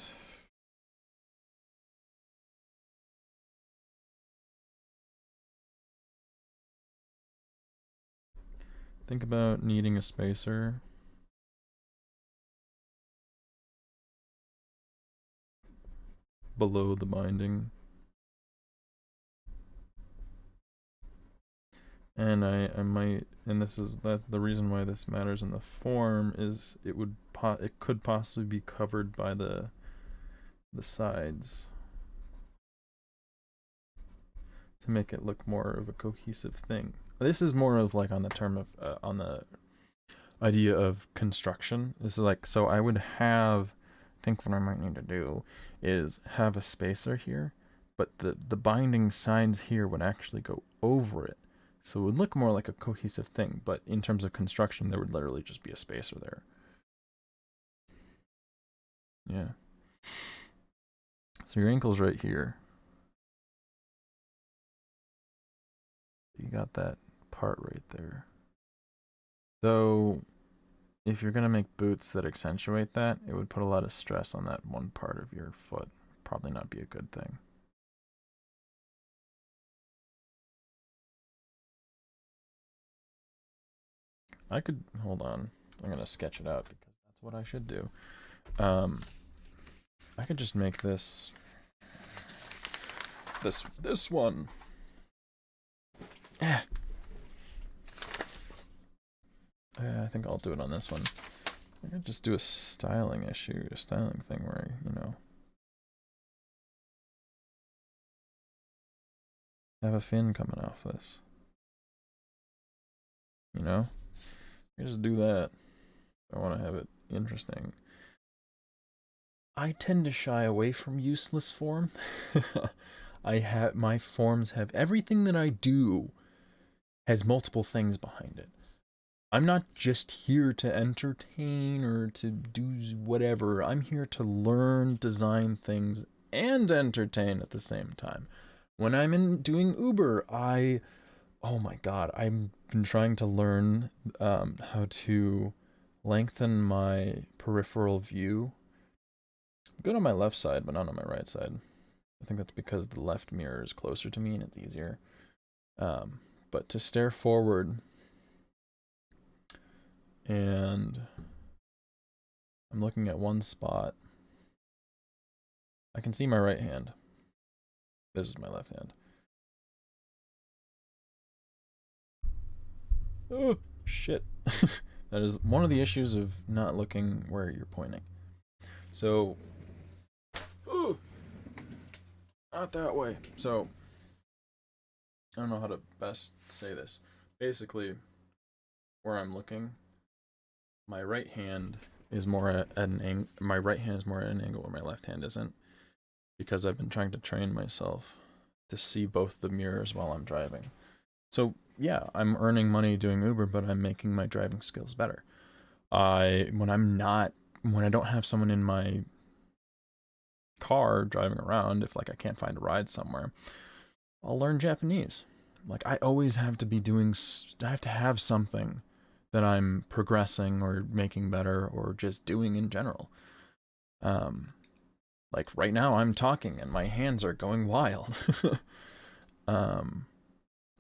Think about needing a spacer. Below the binding. And I might, and this is the reason why this matters in the form is it could possibly be covered by the sides to make it look more of a cohesive thing. This is more of like on the term of on the idea of construction. This is like, so I would have, I think what I might need to do is have a spacer here, but the binding sides here would actually go over it. So it would look more like a cohesive thing, but in terms of construction, there would literally just be a spacer there. Yeah. So your ankle's right here. You got that part right there. Though, if you're going to make boots that accentuate that, it would put a lot of stress on that one part of your foot. Probably not be a good thing. I could, hold on, I'm going to sketch it out because that's what I should do. I could just make this one. I think I'll do it on this one. I could just do a styling issue, a styling thing where, you know, have a fin coming off this. You know? I just do that. I want to have it interesting. I tend to shy away from useless form. My forms have everything that I do has multiple things behind it. I'm not just here to entertain or to do whatever. I'm here to learn, design things, and entertain at the same time. When I'm doing Uber, oh my god, I've been trying to learn how to lengthen my peripheral view. I'm good on my left side, but not on my right side. I think that's because the left mirror is closer to me and it's easier. But to stare forward, and I'm looking at one spot, I can see my right hand. This is my left hand. Oh, shit. That is one of the issues of not looking where you're pointing. So, ooh, not that way. So, I don't know how to best say this. Basically, where I'm looking, my right hand is more at an angle. My right hand is more at an angle where my left hand isn't, because I've been trying to train myself to see both the mirrors while I'm driving. So yeah, I'm earning money doing Uber, but I'm making my driving skills better. When I don't have someone in my car driving around, if like I can't find a ride somewhere, I'll learn Japanese. Like I always have to be doing, I have to have something that I'm progressing or making better or just doing in general. Like right now I'm talking and my hands are going wild.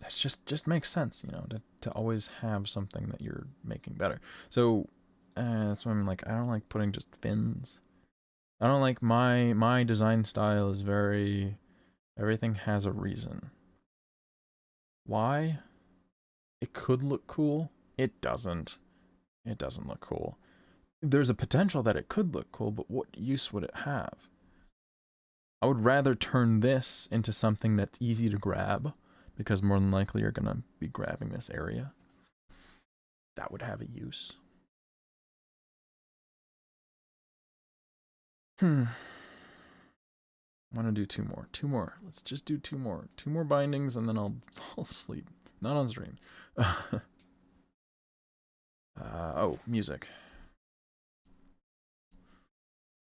It's just makes sense, you know, to always have something that you're making better. So that's why I'm like, I don't like putting just fins. I don't like my design style is very, everything has a reason. Why? It could look cool. It doesn't. It doesn't look cool. There's a potential that it could look cool, but what use would it have? I would rather turn this into something that's easy to grab, because more than likely you're gonna be grabbing this area. That would have a use. I want to do two more. Two more. Let's just do two more. Two more bindings and then I'll fall asleep. Not on stream. Oh, music.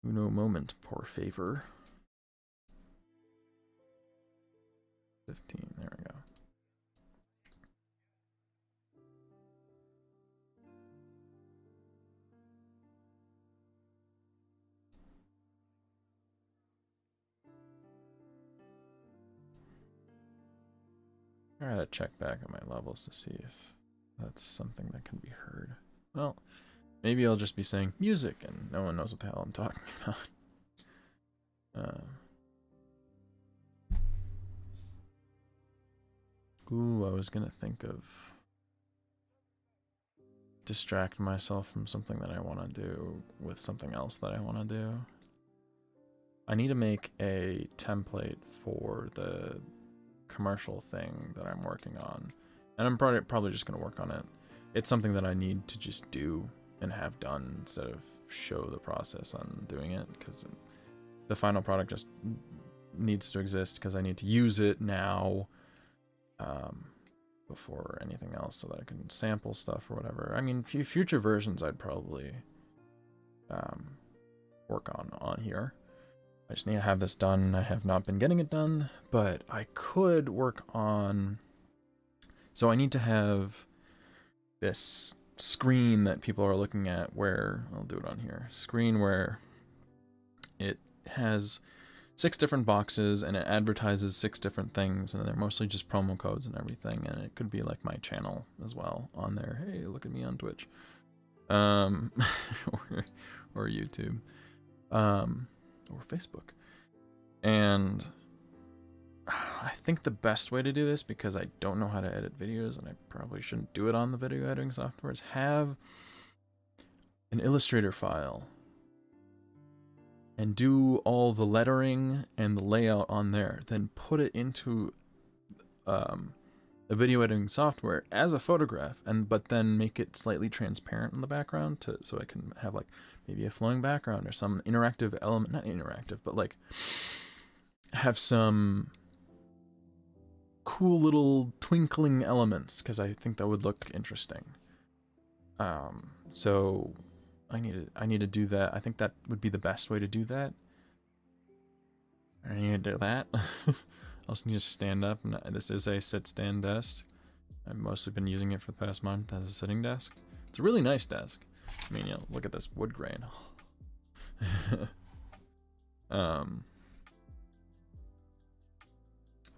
Uno moment, por favor. 15, there we go. I gotta check back on my levels to see if that's something that can be heard. Well, maybe I'll just be saying music and no one knows what the hell I'm talking about. Ooh, I was gonna think of distract myself from something that I want to do with something else that I want to do. I need to make a template for the commercial thing that I'm working on, and I'm probably just gonna work on it. It's something that I need to just do and have done instead of show the process on doing it, because the final product just needs to exist because I need to use it now before anything else, so that I can sample stuff or whatever. I mean, future versions I'd probably work on here. I just need to have this done. I have not been getting it done, but I could work on... So I need to have this screen that people are looking at where... I'll do it on here. Screen where it has 6 different boxes and it advertises 6 different things, and they're mostly just promo codes and everything, and it could be like my channel as well on there. Hey, look at me on Twitch. Or YouTube. Or Facebook. And I think the best way to do this, because I don't know how to edit videos and I probably shouldn't do it on the video editing software, is have an Illustrator file and do all the lettering and the layout on there, then put it into a video editing software as a photograph, but then make it slightly transparent in the background so I can have like maybe a flowing background or some interactive element, not interactive, but like have some cool little twinkling elements, because I think that would look interesting. So I need to do that. I think that would be the best way to do that. I need to do that. I also need to stand up, and this is a sit-stand desk. I've mostly been using it for the past month as a sitting desk. It's a really nice desk. I mean, you know, look at this wood grain.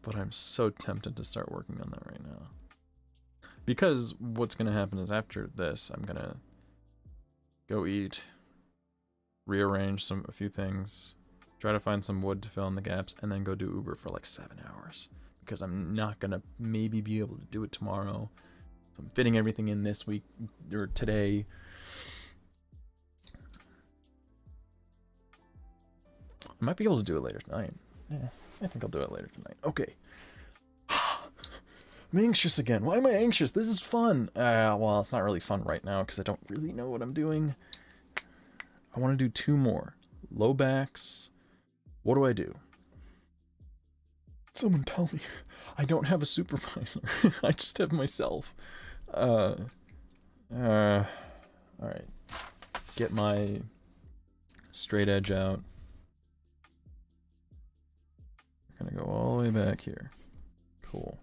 But I'm so tempted to start working on that right now. Because what's going to happen is after this, I'm going to go eat, rearrange a few things, try to find some wood to fill in the gaps, and then go do Uber for like 7 hours. Because I'm not gonna maybe be able to do it tomorrow. So I'm fitting everything in this week, or today. I might be able to do it later tonight. Yeah, I think I'll do it later tonight. Okay. I'm anxious again. Why am I anxious? This is fun. Well, it's not really fun right now because I don't really know what I'm doing. I want to do 2 more. Low backs. What do I do? Someone tell me. I don't have a supervisor. I just have myself. Alright. Get my straight edge out. We're gonna go all the way back here. Cool.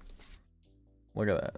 Look at that.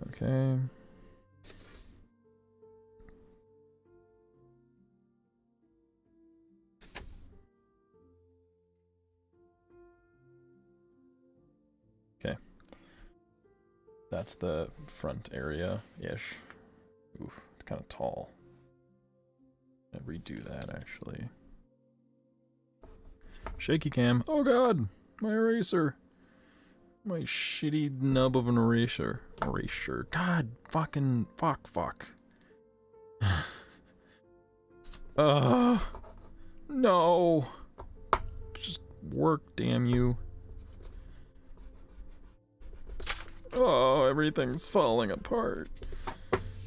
Okay. Okay. That's the front area-ish. Oof, it's kind of tall. I'll redo that, actually. Shaky cam. Oh god! My eraser! My shitty nub of an eraser. Eraser. God, fucking, fuck. No! Just work, damn you. Oh, everything's falling apart.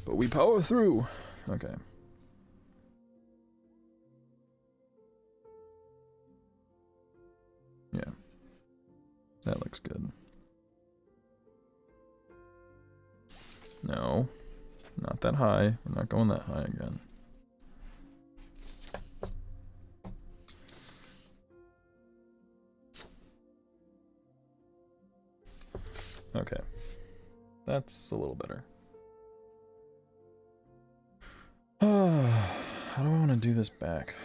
But we power through. Okay. Yeah. That looks good. No. Not that high. We're not going that high again. Okay. That's a little better. How do I want to do this back?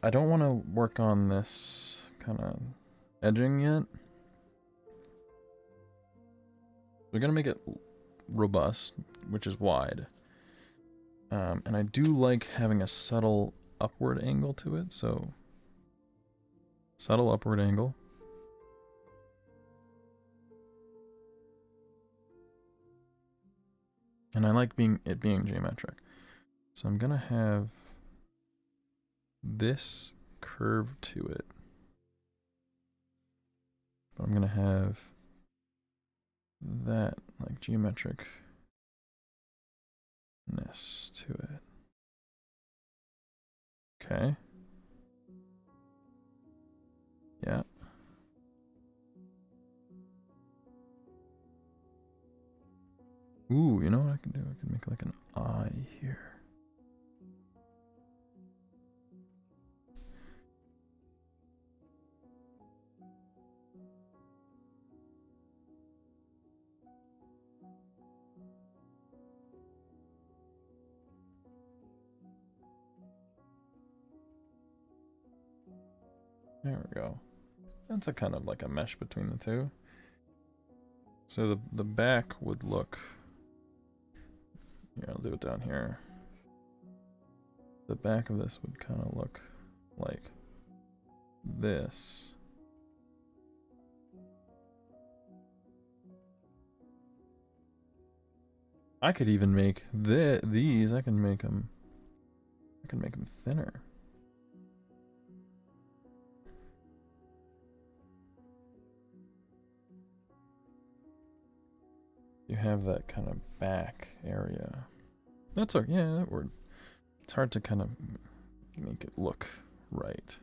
I don't want to work on this kind of edging yet. We're going to make it robust, which is wide. And I do like having a subtle upward angle to it, so subtle upward angle. And I like it being geometric. So I'm gonna have this curve to it. But I'm gonna have that like geometricness to it. Okay. Yeah. Ooh, you know what I can do? I can make like an eye here. There we go. That's a kind of like a mesh between the two. So the back would look... Here, I'll do it down here. The back of this would kind of look like this. I could even make these. I can make them thinner. You have that kind of back area. That's okay. Yeah, that word. It's hard to kind of make it look right.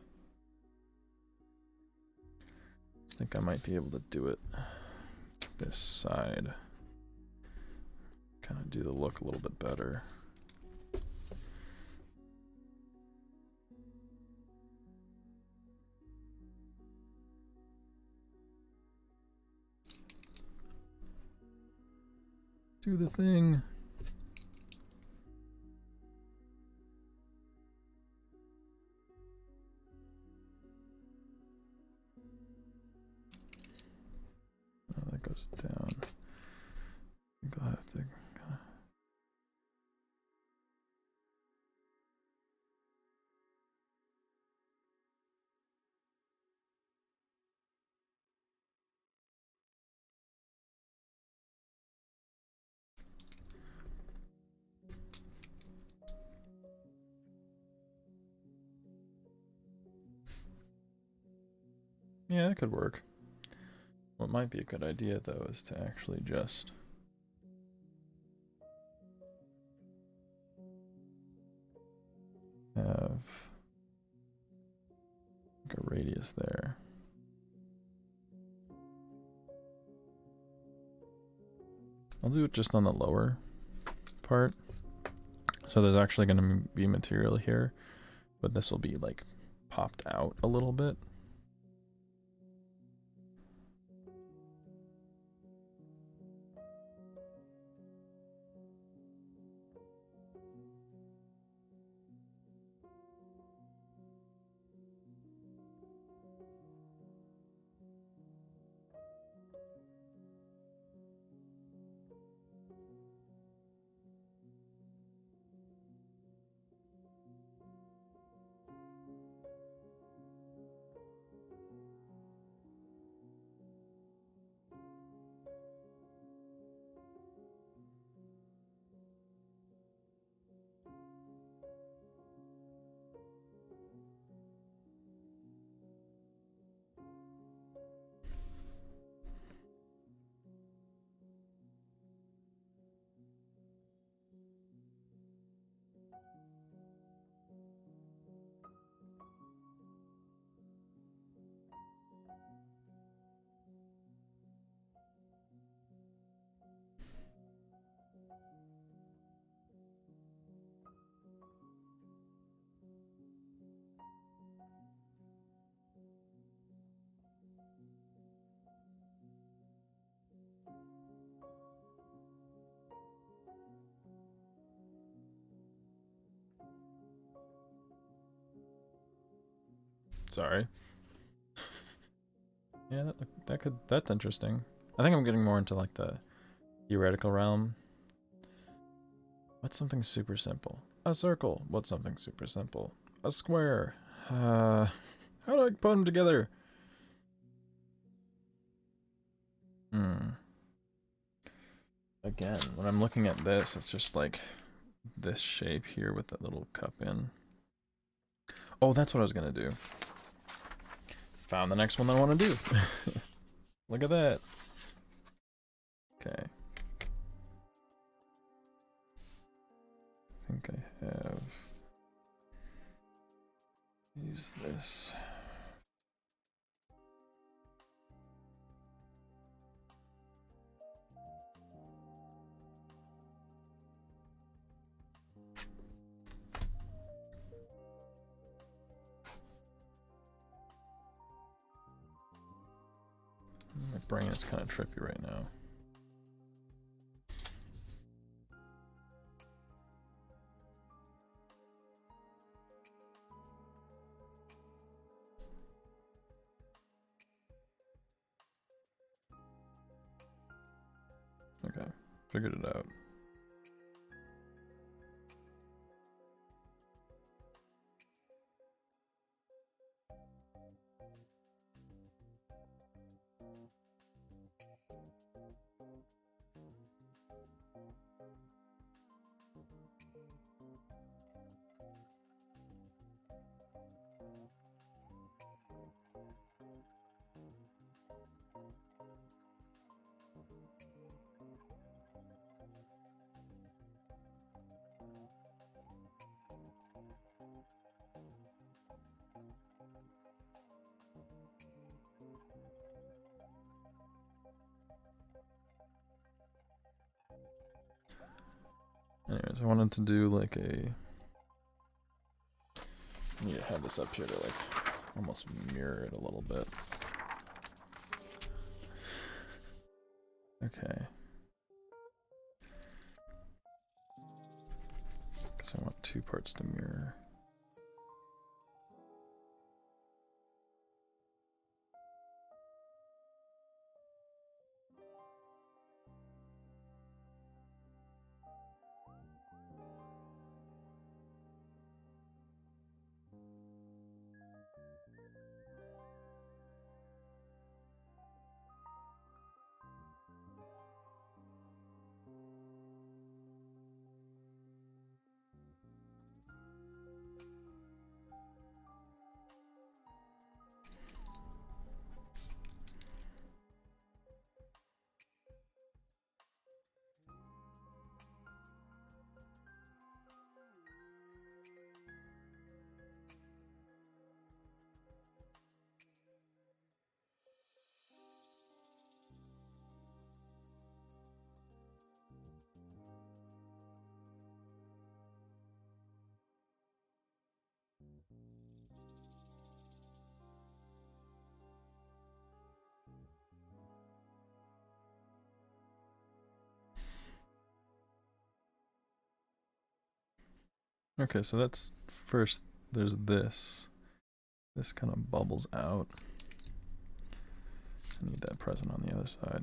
I think I might be able to do it this side. Kind of do the look a little bit better. Do the thing. Oh, that goes down. I think I'll have to kind of. Yeah, that could work. What might be a good idea, though, is to actually just have like a radius there. I'll do it just on the lower part. So there's actually going to be material here, but this will be like popped out a little bit. Sorry. Yeah, that's interesting. I think I'm getting more into like the theoretical realm. What's something super simple? A circle. What's something super simple? A square. How do I put them together? Again, when I'm looking at this, it's just like this shape here with that little cup in. Oh, that's what I was gonna do. Found the next one that I want to do. Look at that. Okay. I think I have. Use this. My brain is kind of trippy right now. Okay, figured it out. Anyways, I wanted to do like a... I need to have this up here to like almost mirror it a little bit. Okay. Because I want 2 parts to mirror. Okay, so that's first, there's this. This kind of bubbles out. I need that present on the other side.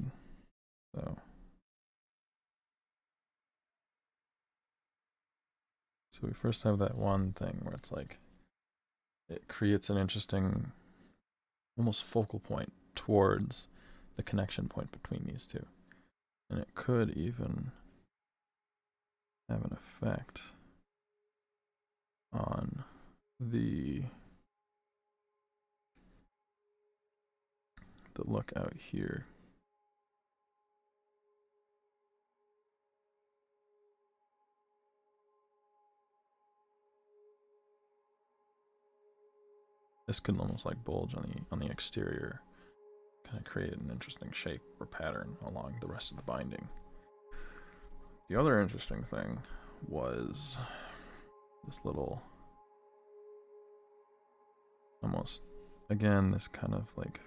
So we first have that one thing where it's like, it creates an interesting, almost focal point towards the connection point between these two. And it could even have an effect on the look out here. This could almost like bulge on the exterior, kind of create an interesting shape or pattern along the rest of the binding. The other interesting thing was this little, almost, again, this kind of like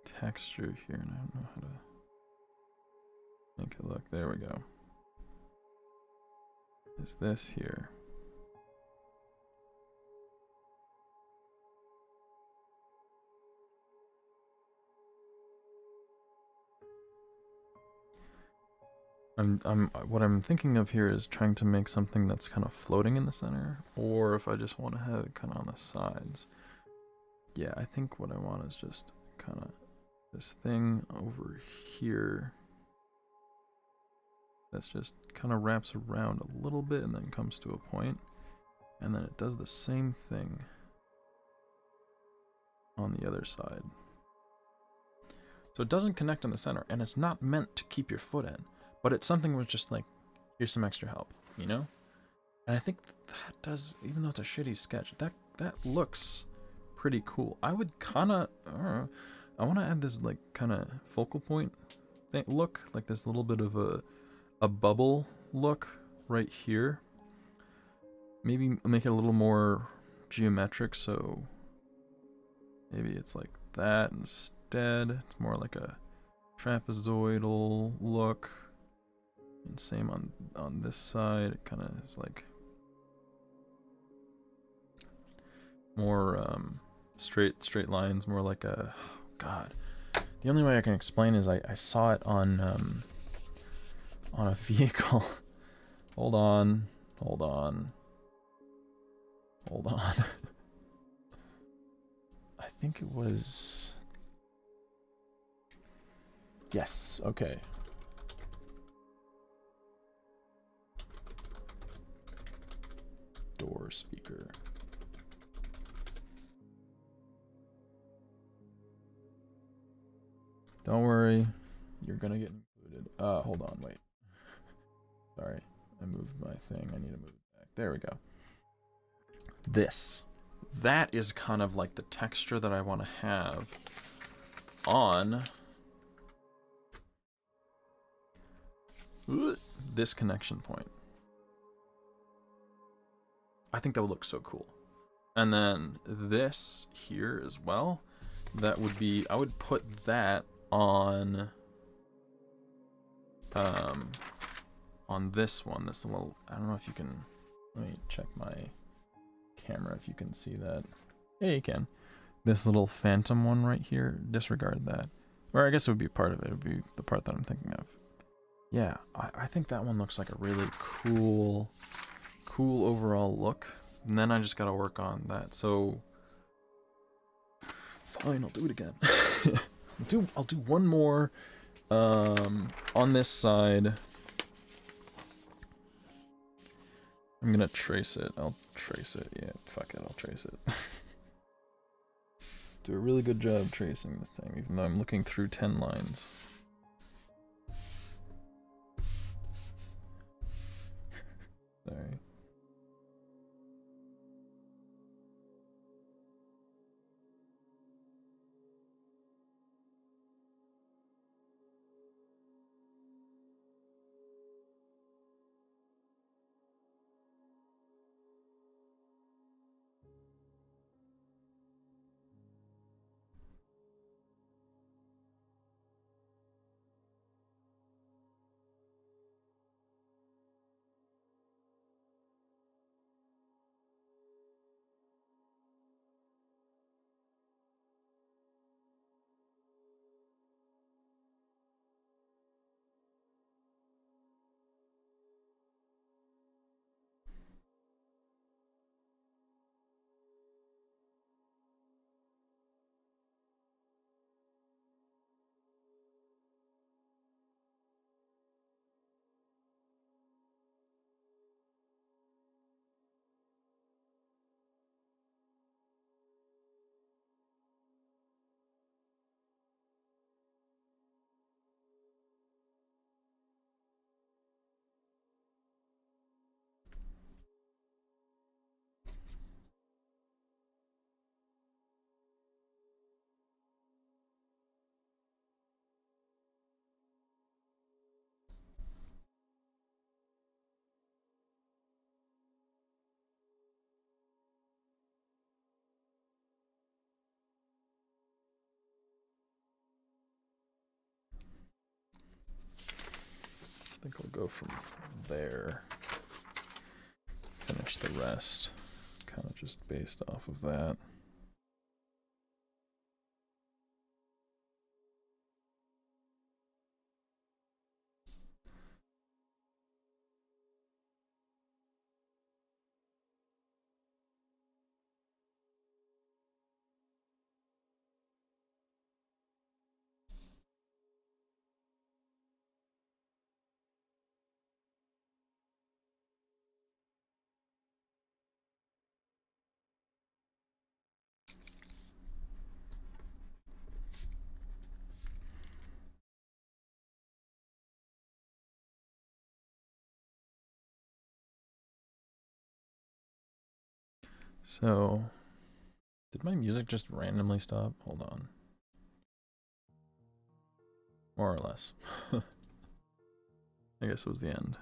texture here, and I don't know how to make it look. There we go. Is this here? What I'm thinking of here is trying to make something that's kind of floating in the center, or if I just want to have it kind of on the sides. Yeah, I think what I want is just kind of this thing over here that's just kind of wraps around a little bit and then comes to a point, and then it does the same thing on the other side. So it doesn't connect in the center, and it's not meant to keep your foot in. But it's something where it's just like, here's some extra help, you know? And I think that does, even though it's a shitty sketch, that looks pretty cool. I would kind of, I want to add this like kind of focal point thing, look, like this little bit of a bubble look right here. Maybe make it a little more geometric, so maybe it's like that instead. It's more like a trapezoidal look. And same on this side, it kind of is like more straight lines, more like a, oh God. The only way I can explain is I saw it on a vehicle. Hold on. I think it was, yes, okay. Door speaker. Don't worry, you're gonna get included. Hold on, wait. Sorry, I moved my thing. I need to move it back. There we go. That is kind of like the texture that I want to have on this connection point. I think that would look so cool. And then this here as well, that would be, I would put that on this one, this little, I don't know if you can, let me check my camera if you can see that. Yeah, you can. This little phantom one right here, disregard that. Or I guess it would be part of it, it would be the part that I'm thinking of. Yeah, I think that one looks like a really cool overall look. And then I just gotta work on that. So fine, I'll do it again. I'll do one more on this side. I'm gonna trace it. I'll trace it. Yeah, fuck it, I'll trace it. Do a really good job tracing this time, even though I'm looking through 10 lines. Sorry. I think I'll go from there, finish the rest, kind of just based off of that. So, did my music just randomly stop? Hold on. More or less. I guess it was the end.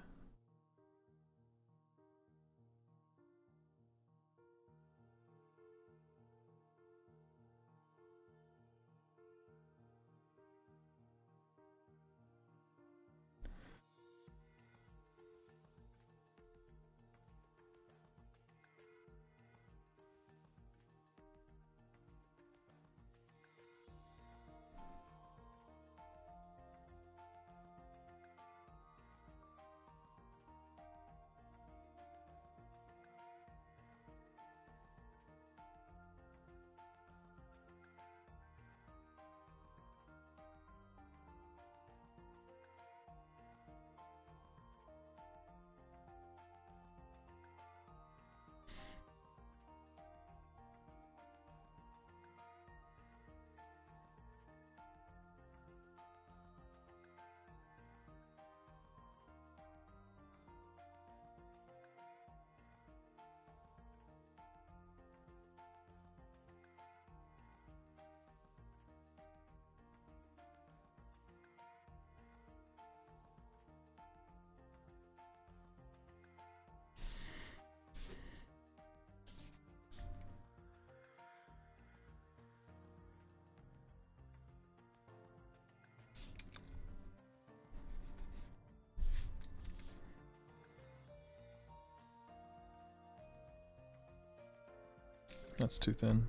That's too thin.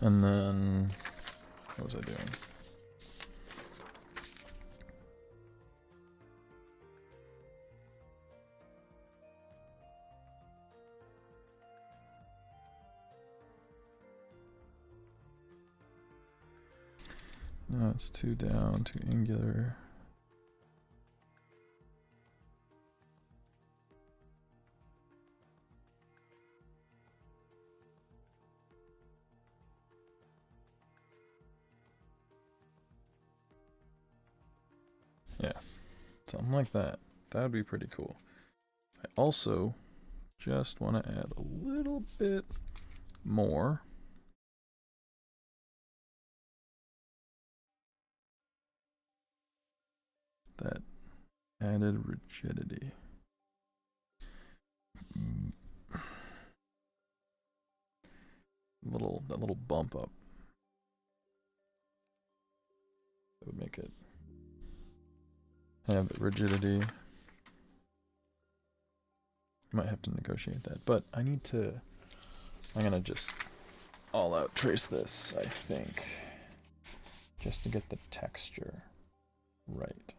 And then, what was I doing? No, it's too down, too angular. Yeah, something like that. That would be pretty cool. I also just want to add a little bit more. That added rigidity. That little bump up. That would make it have rigidity. Might have to negotiate that, but I need to. I'm gonna just all out trace this, I think, just to get the texture right.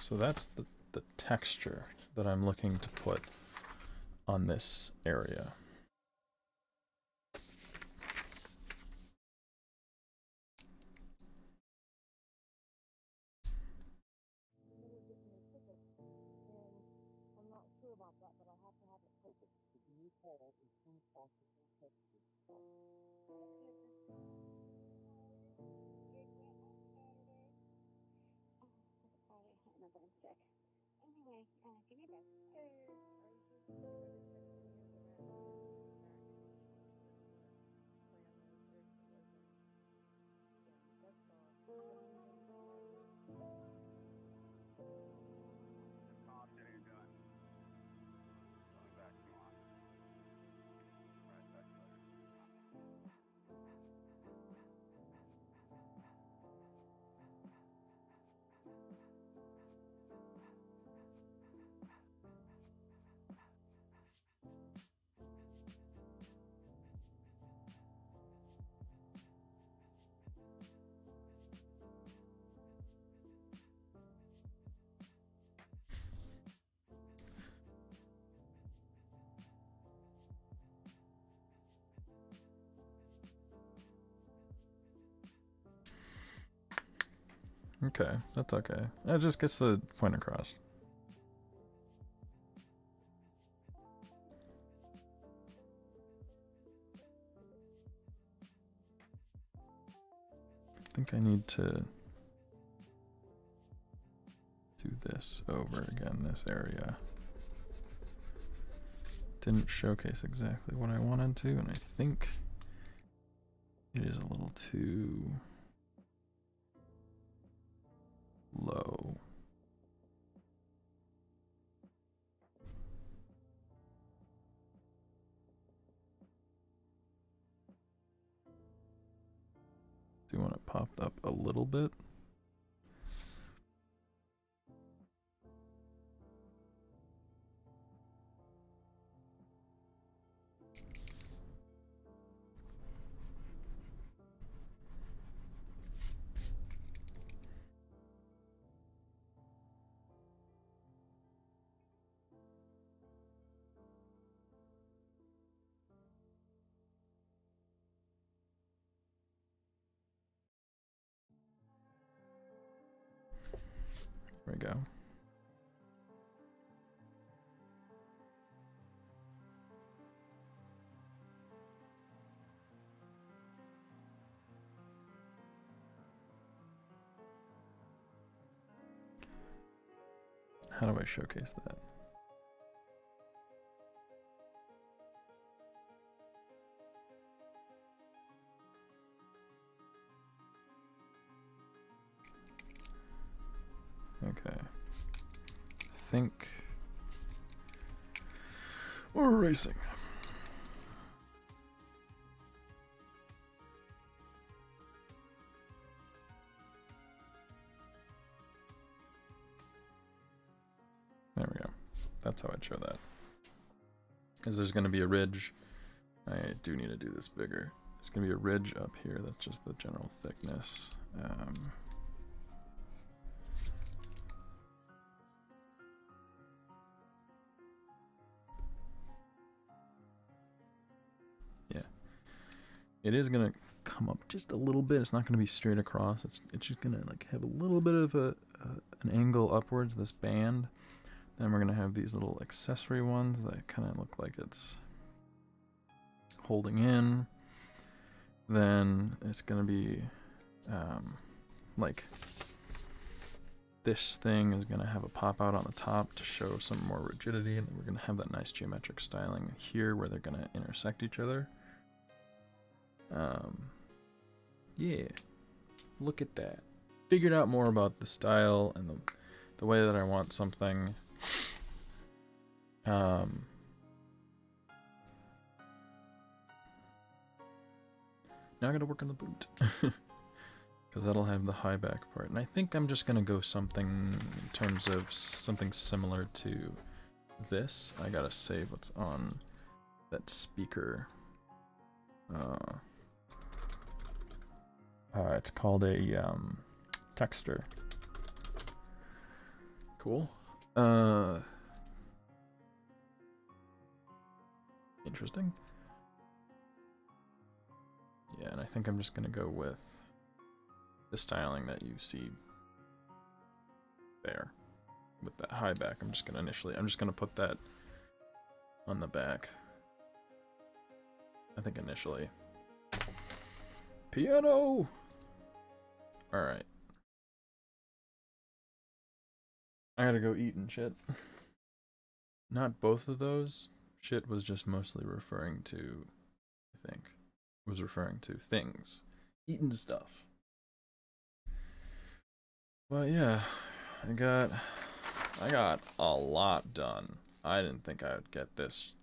So that's the texture that I'm looking to put on this area. Okay, that's okay. It just gets the point across. I think I need to do this. this over again, this area. Didn't showcase exactly what I wanted to, and I think it is a little too low. Do you want it popped up a little bit? There we go. How do I showcase that? Okay. Think or racing. There we go. That's how I'd show that. Because there's going to be a ridge. I do need to do this bigger. There's going to be a ridge up here. That's just the general thickness. Yeah. It is going to come up just a little bit. It's not going to be straight across. It's just going to like have a little bit of an angle upwards, this band. Then we're going to have these little accessory ones that kind of look like it's holding in. Then it's going to be like this thing is going to have a pop out on the top to show some more rigidity. And then we're going to have that nice geometric styling here where they're going to intersect each other. Yeah, look at that. Figured out more about the style and the way that I want something. Now I gotta work on the boot. Because that'll have the high back part. And I think I'm just gonna go something in terms of something similar to this. I gotta save what's on that speaker. It's called a texture. Cool. Interesting. Yeah, and I think I'm just gonna go with the styling that you see there with that high back. I'm just gonna put that on the back. I think initially. Piano! Alright. I gotta go eat and shit. Not both of those. Shit was just mostly referring to, I think, was referring to things. Eating stuff. But yeah, I got a lot done. I didn't think I would get this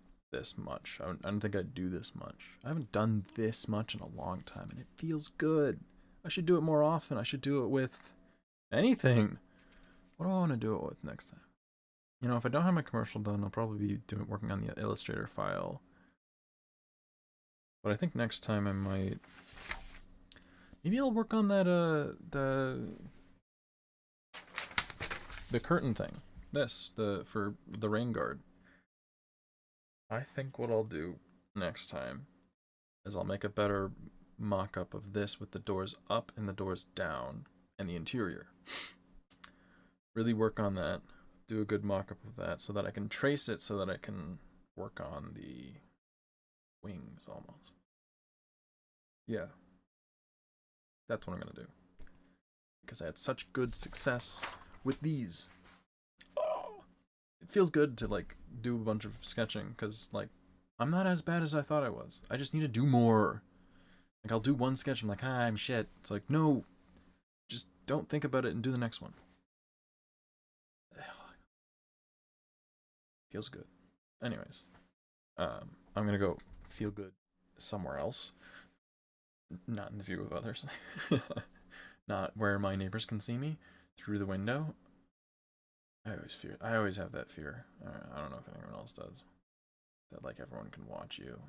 much. I didn't think I'd do this much. I haven't done this much in a long time, and it feels good. I should do it more often. I should do it with anything. What do I want to do it with next time? You know, if I don't have my commercial done, I'll probably be working on the Illustrator file. But I think next time I might... Maybe I'll work on that, the curtain thing. For the rain guard. I think what I'll do next time is I'll make a better mock-up of this with the doors up and the doors down and the interior. Really work on that. Do a good mock-up of that so that I can trace it so that I can work on the wings almost. Yeah. That's what I'm going to do. Because I had such good success with these. it feels good to like do a bunch of sketching because like I'm not as bad as I thought I was. I just need to do more. Like I'll do one sketch, I'm like, ah, I'm shit. It's like, no, just don't think about it and do the next one. Feels good. Anyways, I'm gonna go feel good somewhere else, not in the view of others, not where my neighbors can see me through the window. I always have that fear. I don't know if anyone else does. That like everyone can watch you.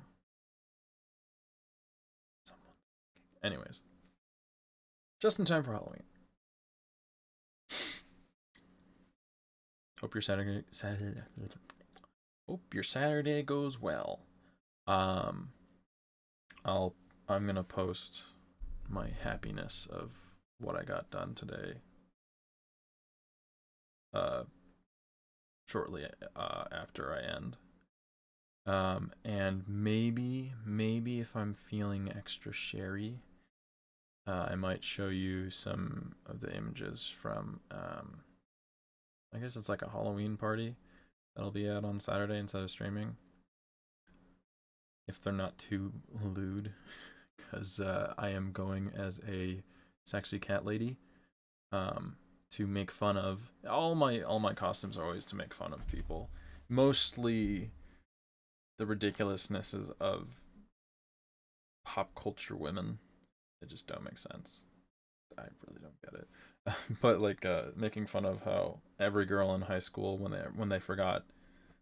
Anyways, just in time for Halloween. Hope your Saturday goes well. Um, I'm gonna post my happiness of what I got done today. Shortly after I end. And maybe if I'm feeling extra sherry, I might show you some of the images from, I guess it's like a Halloween party that'll be out on Saturday instead of streaming. If they're not too lewd, because I am going as a sexy cat lady, to make fun of all my costumes are always to make fun of people, mostly the ridiculousnesses of pop culture women. They just don't make sense. I really don't get it. But like making fun of how every girl in high school when they forgot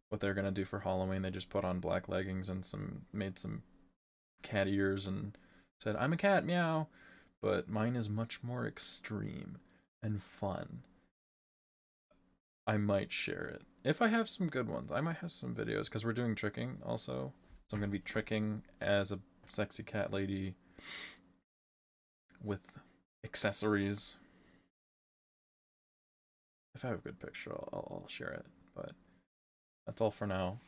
what they're gonna do for Halloween, they just put on black leggings and made some cat ears and said, "I'm a cat, meow." But mine is much more extreme and fun. I might share it if I have some good ones. I might have some videos because we're doing tricking also, so I'm gonna be tricking as a sexy cat lady with accessories. If I have a good picture, I'll share it. But that's all for now.